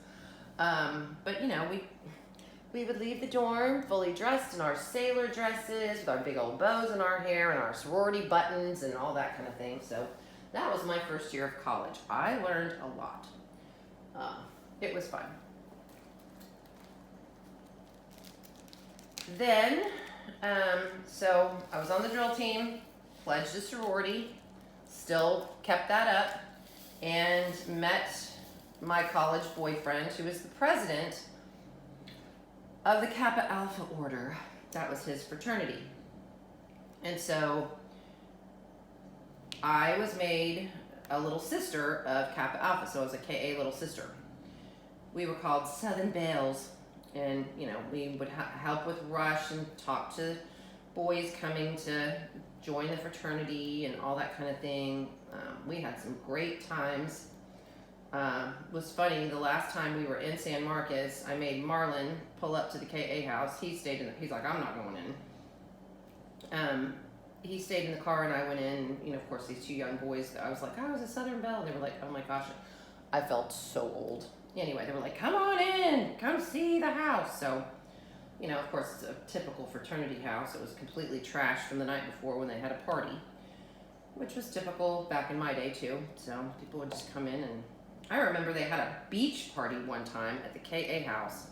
But we would leave the dorm fully dressed in our sailor dresses with our big old bows in our hair and our sorority buttons and all that kind of thing. So that was my first year of college. I learned a lot. It was fun. Then, so I was on the drill team, pledged a sorority, still kept that up, and met my college boyfriend, who was the president of the Kappa Alpha order. That was his fraternity. And so I was made a little sister of Kappa Alpha, so I was a KA little sister. We were called Southern Belles, and we would help with rush and talk to boys coming to join the fraternity and all that kind of thing. We had some great times. It was funny, the last time we were in San Marcos, I made Marlon pull up to the KA house. He's like, I'm not going in. He stayed in the car, and I went in, and of course these two young boys, I was like, I was a Southern Belle, and they were like, oh my gosh, I felt so old. Anyway, they were like, come on in, come see the house. So, of course it's a typical fraternity house. It was completely trashed from the night before when they had a party, which was typical back in my day too. So people would just come in, and I remember they had a beach party one time at the KA house.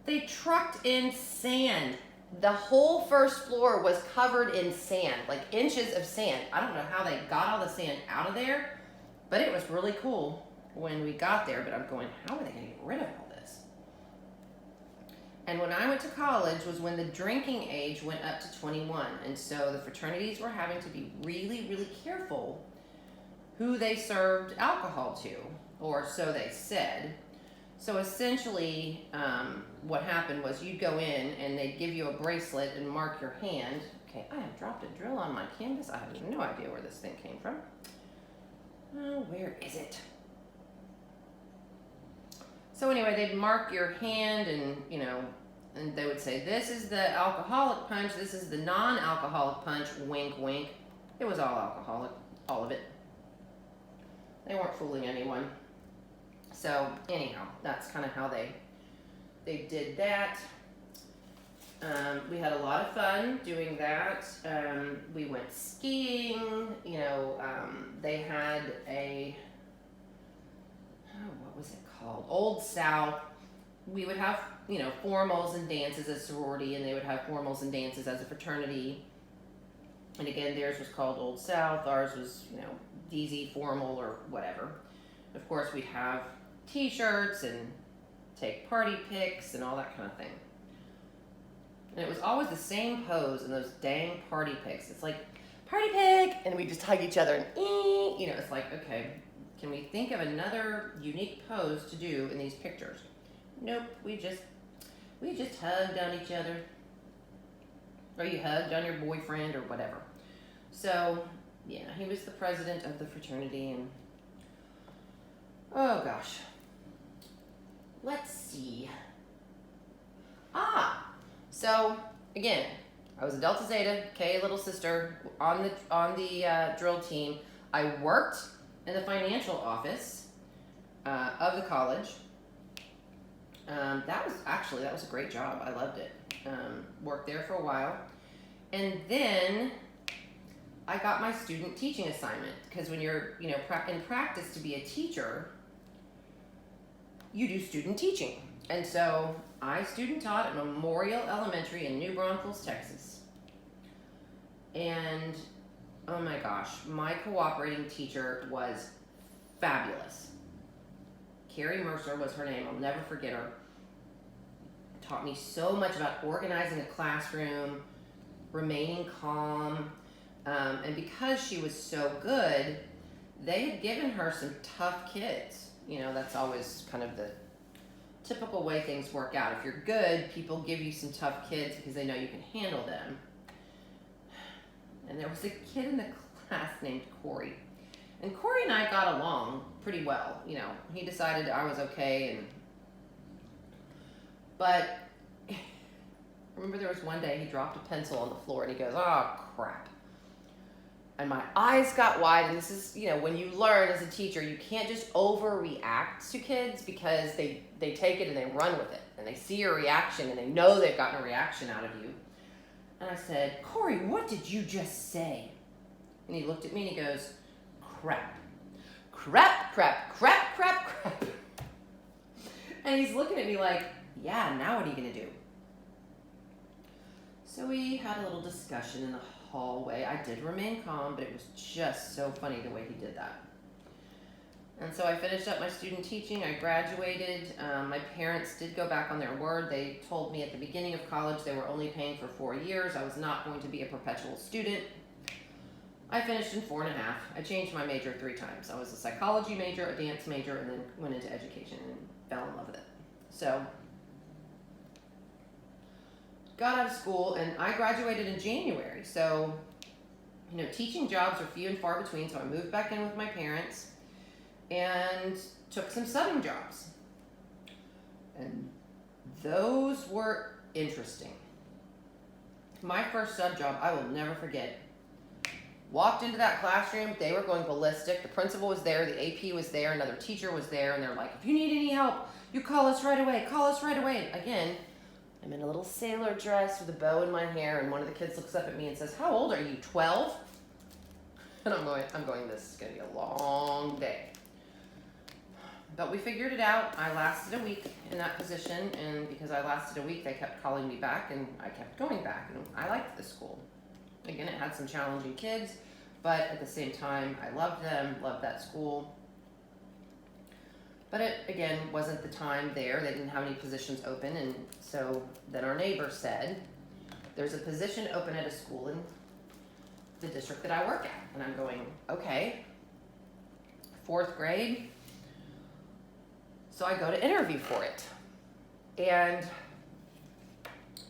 They trucked in sand the whole first floor was covered in sand, like inches of sand. I don't know how they got all the sand out of there, but it was really cool when we got there. But I'm going, how are they going to get rid of all this? And when I went to college was when the drinking age went up to 21. And so the fraternities were having to be really, really careful who they served alcohol to, or so they said. So essentially, what happened was you'd go in and they'd give you a bracelet and mark your hand. Okay, I have dropped a drill on my canvas. I have no idea where this thing came from. Oh, where is it? So anyway, they'd mark your hand and, you know, and they would say, this is the alcoholic punch, this is the non-alcoholic punch, wink, wink. It was all alcoholic, all of it. They weren't fooling anyone. So anyhow, that's kind of how they did that. We had a lot of fun doing that. We went skiing. You know, they had a, what was it called? Old South. We would have, you know, formals and dances as sorority, and they would have formals and dances as a fraternity. And again, theirs was called Old South. Ours was, you know, DZ formal or whatever. Of course, we'd have t-shirts and take party pics and all that kind of thing. And it was always the same pose in those dang party pics. It's like, party pic, and we just hug each other and you know, it's like, okay, can we think of another unique pose to do in these pictures? Nope, we just hugged on each other. Or you hugged on your boyfriend or whatever. So, yeah, he was the president of the fraternity, and oh gosh. Let's see. So again, I was a Delta Zeta, K little sister on the drill team. I worked in the financial office of the college. That was a great job. I loved it. Worked there for a while, and then I got my student teaching assignment, because when you're, you know, in practice to be a teacher, you do student teaching. And so I student taught at Memorial Elementary in New Braunfels, Texas. And oh my gosh, my cooperating teacher was fabulous. Carrie Mercer was her name. I'll never forget her. Taught me so much about organizing a classroom, remaining calm. And because she was so good, they had given her some tough kids. You know, that's always kind of the typical way things work out. If you're good, people give you some tough kids because they know you can handle them. And there was a kid in the class named Corey. And Corey and I got along pretty well. You know, he decided I was okay. But I remember there was one day he dropped a pencil on the floor and he goes, oh, crap. And my eyes got wide, and this is, you know, when you learn as a teacher, you can't just overreact to kids, because they take it and they run with it, and they see your reaction and they know they've gotten a reaction out of you. And I said, Corey, what did you just say? And he looked at me and he goes, crap. Crap, crap, crap, crap, crap. And he's looking at me like, yeah, now what are you going to do? So we had a little discussion in the hallway. I did remain calm, but it was just so funny the way he did that. And so I finished up my student teaching. I graduated. My parents did go back on their word. They told me at the beginning of college they were only paying for 4 years. I was not going to be a perpetual student. I finished in 4.5. I changed my major 3 times. I was a psychology major, a dance major, and then went into education and fell in love with it. So got out of school, and I graduated in January. So, you know, teaching jobs are few and far between, so I moved back in with my parents and took some subbing jobs. And those were interesting. My first sub job, I will never forget. Walked into that classroom, they were going ballistic. The principal was there, the AP was there, another teacher was there, and they're like, if you need any help, you call us right away, call us right away. And again, I'm in a little sailor dress with a bow in my hair, and one of the kids looks up at me and says, how old are you, 12? And I'm going, this is going to be a long day. But we figured it out. I lasted a week in that position, and because I lasted a week, they kept calling me back, and I kept going back, and I liked the school. Again, it had some challenging kids, but at the same time, I loved them, loved that school. But it, again, wasn't the time there. They didn't have any positions open, and so then our neighbor said, there's a position open at a school in the district that I work at. And I'm going, okay, 4th grade. So I go to interview for it. And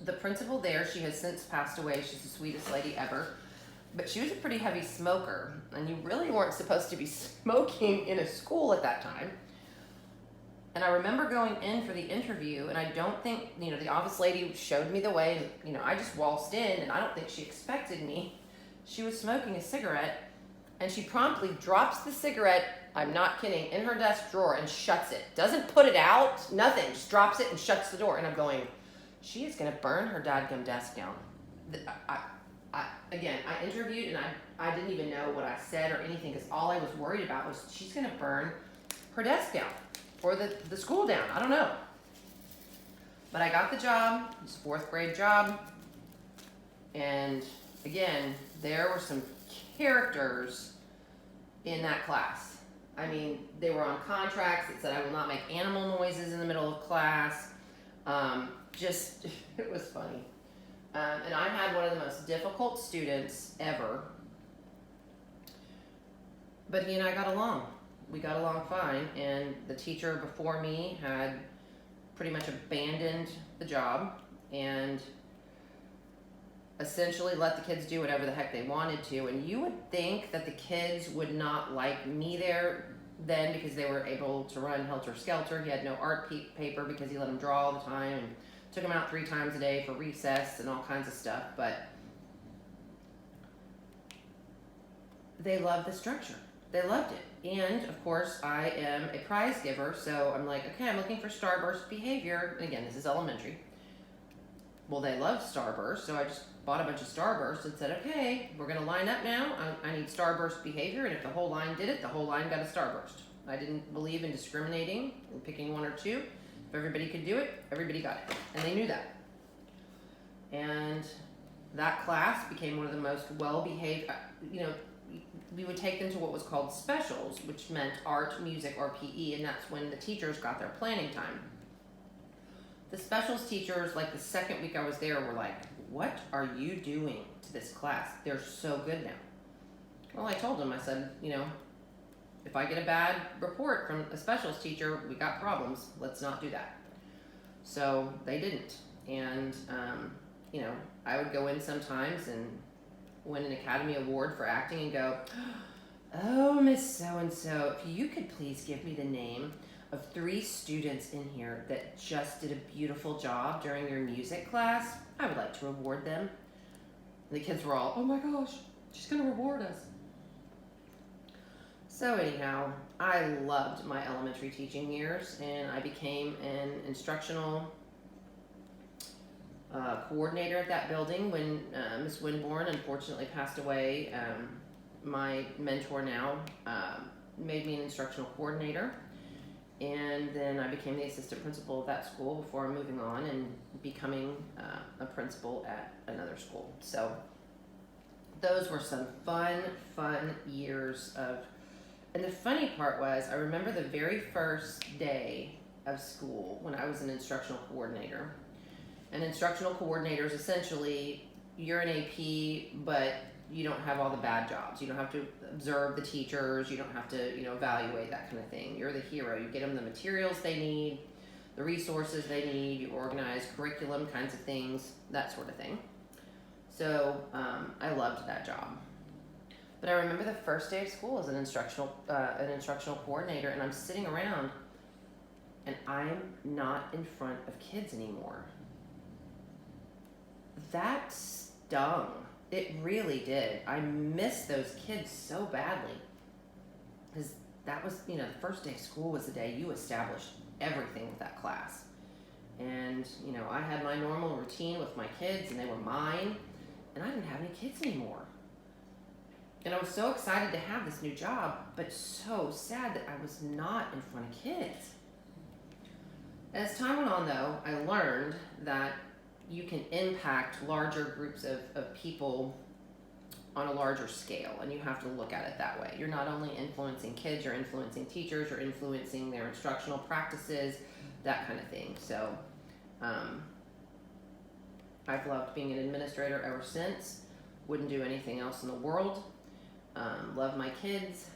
the principal there, she has since passed away. She's the sweetest lady ever. But she was a pretty heavy smoker. And you really weren't supposed to be smoking in a school at that time. And I remember going in for the interview, and I don't think, the office lady showed me the way, and, I just waltzed in, and I don't think she expected me. She was smoking a cigarette, and she promptly drops the cigarette, I'm not kidding, in her desk drawer and shuts it. Doesn't put it out, nothing, just drops it and shuts the door. And I'm going, she is gonna burn her dadgum desk down. I interviewed, and I didn't even know what I said or anything, because all I was worried about was she's gonna burn her desk down. Or the school down, I don't know. But I got the job, it was a 4th grade job. And again, there were some characters in that class. I mean, they were on contracts that said I will not make animal noises in the middle of class. It was funny. And I had one of the most difficult students ever. But he and I got along. We got along fine, and the teacher before me had pretty much abandoned the job and essentially let the kids do whatever the heck they wanted to. And you would think that the kids would not like me there then, because they were able to run helter-skelter. He had no art paper because he let them draw all the time, and took them out 3 times a day for recess and all kinds of stuff. But they loved the structure. They loved it. And of course, I am a prize giver, so I'm like, okay, I'm looking for starburst behavior. And again, this is elementary. Well, they love starburst, so I just bought a bunch of starburst and said, okay, we're gonna line up now. I need starburst behavior, and if the whole line did it, the whole line got a starburst. I didn't believe in discriminating and picking 1 or 2. If everybody could do it, everybody got it. And they knew that. And that class became one of the most well-behaved, we would take them to what was called specials, which meant art, music, or PE, and that's when the teachers got their planning time. The specials teachers, like the second week I was there, were like, what are you doing to this class? They're so good now. Well, I told them, I said, if I get a bad report from a specials teacher, we got problems. Let's not do that. So they didn't. And, I would go in sometimes and win an Academy Award for acting and go, oh, Miss So-and-so, if you could please give me the name of 3 students in here that just did a beautiful job during your music class, I would like to reward them. And the kids were all, oh my gosh, she's gonna reward us. So anyhow, I loved my elementary teaching years, and I became an instructional coordinator at that building when Miss Winborn unfortunately passed away. My mentor now made me an instructional coordinator, and then I became the assistant principal of that school before moving on and becoming a principal at another school. So those were some fun years of, and the funny part was, I remember the very first day of school when I was an instructional coordinator. An instructional coordinator is essentially, you're an AP, but you don't have all the bad jobs. You don't have to observe the teachers. You don't have to, evaluate, that kind of thing. You're the hero. You get them the materials they need, the resources they need. You organize curriculum kinds of things, that sort of thing. So I loved that job. But I remember the first day of school as an instructional coordinator, and I'm sitting around, and I'm not in front of kids anymore. That stung. It really did. I missed those kids so badly. Because that was, the first day of school was the day you established everything with that class. And, I had my normal routine with my kids, and they were mine, and I didn't have any kids anymore. And I was so excited to have this new job, but so sad that I was not in front of kids. As time went on, though, I learned that you can impact larger groups of people on a larger scale, and you have to look at it that way. You're not only influencing kids, you're influencing teachers, you're influencing their instructional practices, that kind of thing. So I've loved being an administrator ever since. Wouldn't do anything else in the world. Love my kids.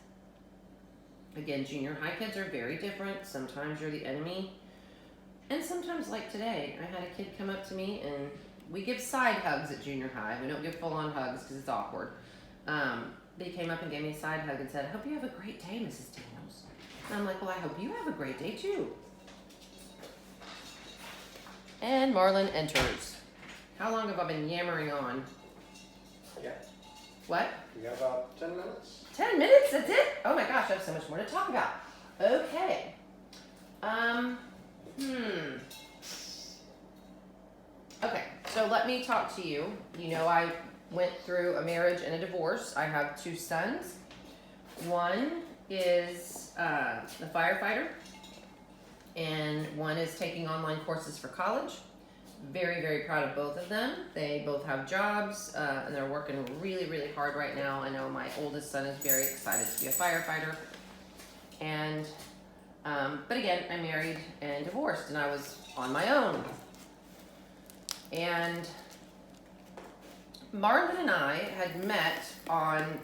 Again, junior high kids are very different. Sometimes you're the enemy. And sometimes, like today, I had a kid come up to me, and we give side hugs at junior high. We don't give full-on hugs because it's awkward. They came up and gave me a side hug and said, "I hope you have a great day, Mrs. Daniels." And I'm like, "Well, I hope you have a great day, too." And Marlon enters. How long have I been yammering on? Yeah. What? We got about 10 minutes. 10 minutes? That's it? Oh my gosh, I have so much more to talk about. Okay. Okay, so let me talk to you. You know, I went through a marriage and a divorce. I have 2 sons. One is a firefighter, and one is taking online courses for college. Very, very proud of both of them. They both have jobs, and they're working really, really hard right now. I know my oldest son is very excited to be a firefighter. And, but again, I'm married and divorced, and I was on my own. And Marlon and I had met on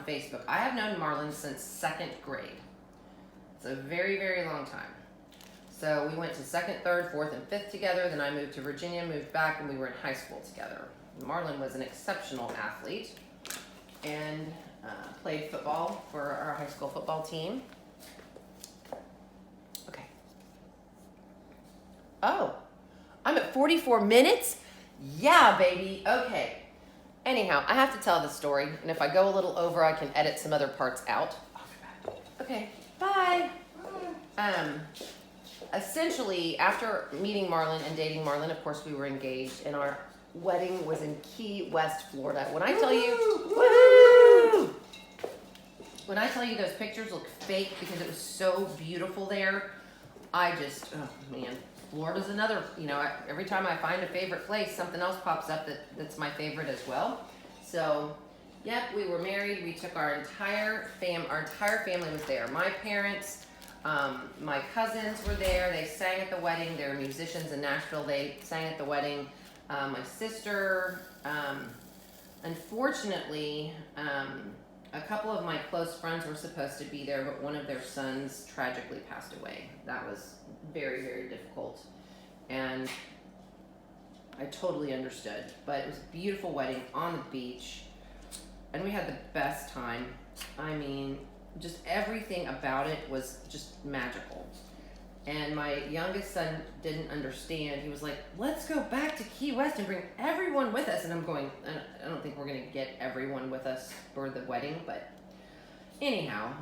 Facebook. I have known Marlon since 2nd grade. It's a very, very long time. So we went to 2nd, 3rd, 4th, and 5th together. Then I moved to Virginia, moved back, and we were in high school together. Marlon was an exceptional athlete and played football for our high school football team. Okay. Oh, I'm at 44 minutes? Yeah, baby. Okay. Anyhow, I have to tell this story, and if I go a little over, I can edit some other parts out. Okay, bye. Essentially, after meeting Marlon and dating Marlon, of course, we were engaged, and our wedding was in Key West, Florida. When I tell you, woo! When I tell you those pictures look fake because it was so beautiful there, I just, oh man, Florida's another, you know, every time I find a favorite place, something else pops up that's my favorite as well. So, yep, we were married. We took our entire family was there. My parents, my cousins were there. They sang at the wedding. They're musicians in Nashville. They sang at the wedding. My sister, unfortunately, a couple of my close friends were supposed to be there, but one of their sons tragically passed away. That was very, very difficult. And I totally understood. But it was a beautiful wedding on the beach. And we had the best time. I mean, just everything about it was just magical. And my youngest son didn't understand. He was like, "Let's go back to Key West and bring everyone with us." And I'm going, I don't think we're going to get everyone with us for the wedding. But anyhow,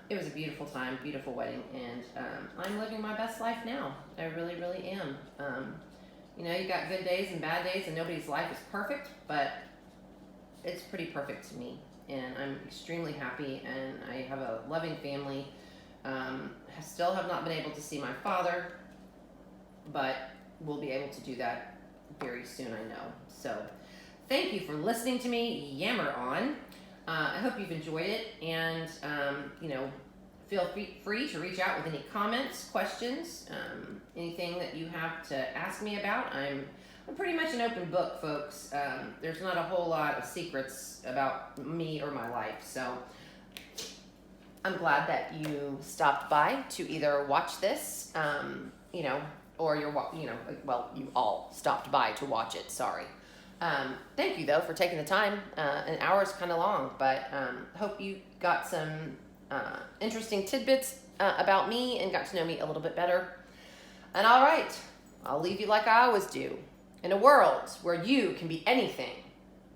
it was a beautiful time, beautiful wedding. And I'm living my best life now. I really, really am. You know, you got good days and bad days, and nobody's life is perfect. But it's pretty perfect to me. And I'm extremely happy, and I have a loving family. Still have not been able to see my father, but we'll be able to do that very soon, I know. So thank you for listening to me yammer on. I hope you've enjoyed it, and you know, feel free to reach out with any comments, questions, anything that you have to ask me about. I'm pretty much an open book, folks. There's not a whole lot of secrets about me or my life, so I'm glad that you stopped by to either watch this, you know, or you all stopped by to watch it, sorry. Thank you, though, for taking the time. An hour is kind of long, but hope you got some interesting tidbits about me and got to know me a little bit better. And all right, I'll leave you like I always do. In a world where you can be anything,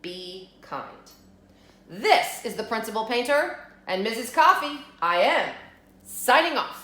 be kind. This is the Principal Painter and Mrs. Coffee. I am signing off.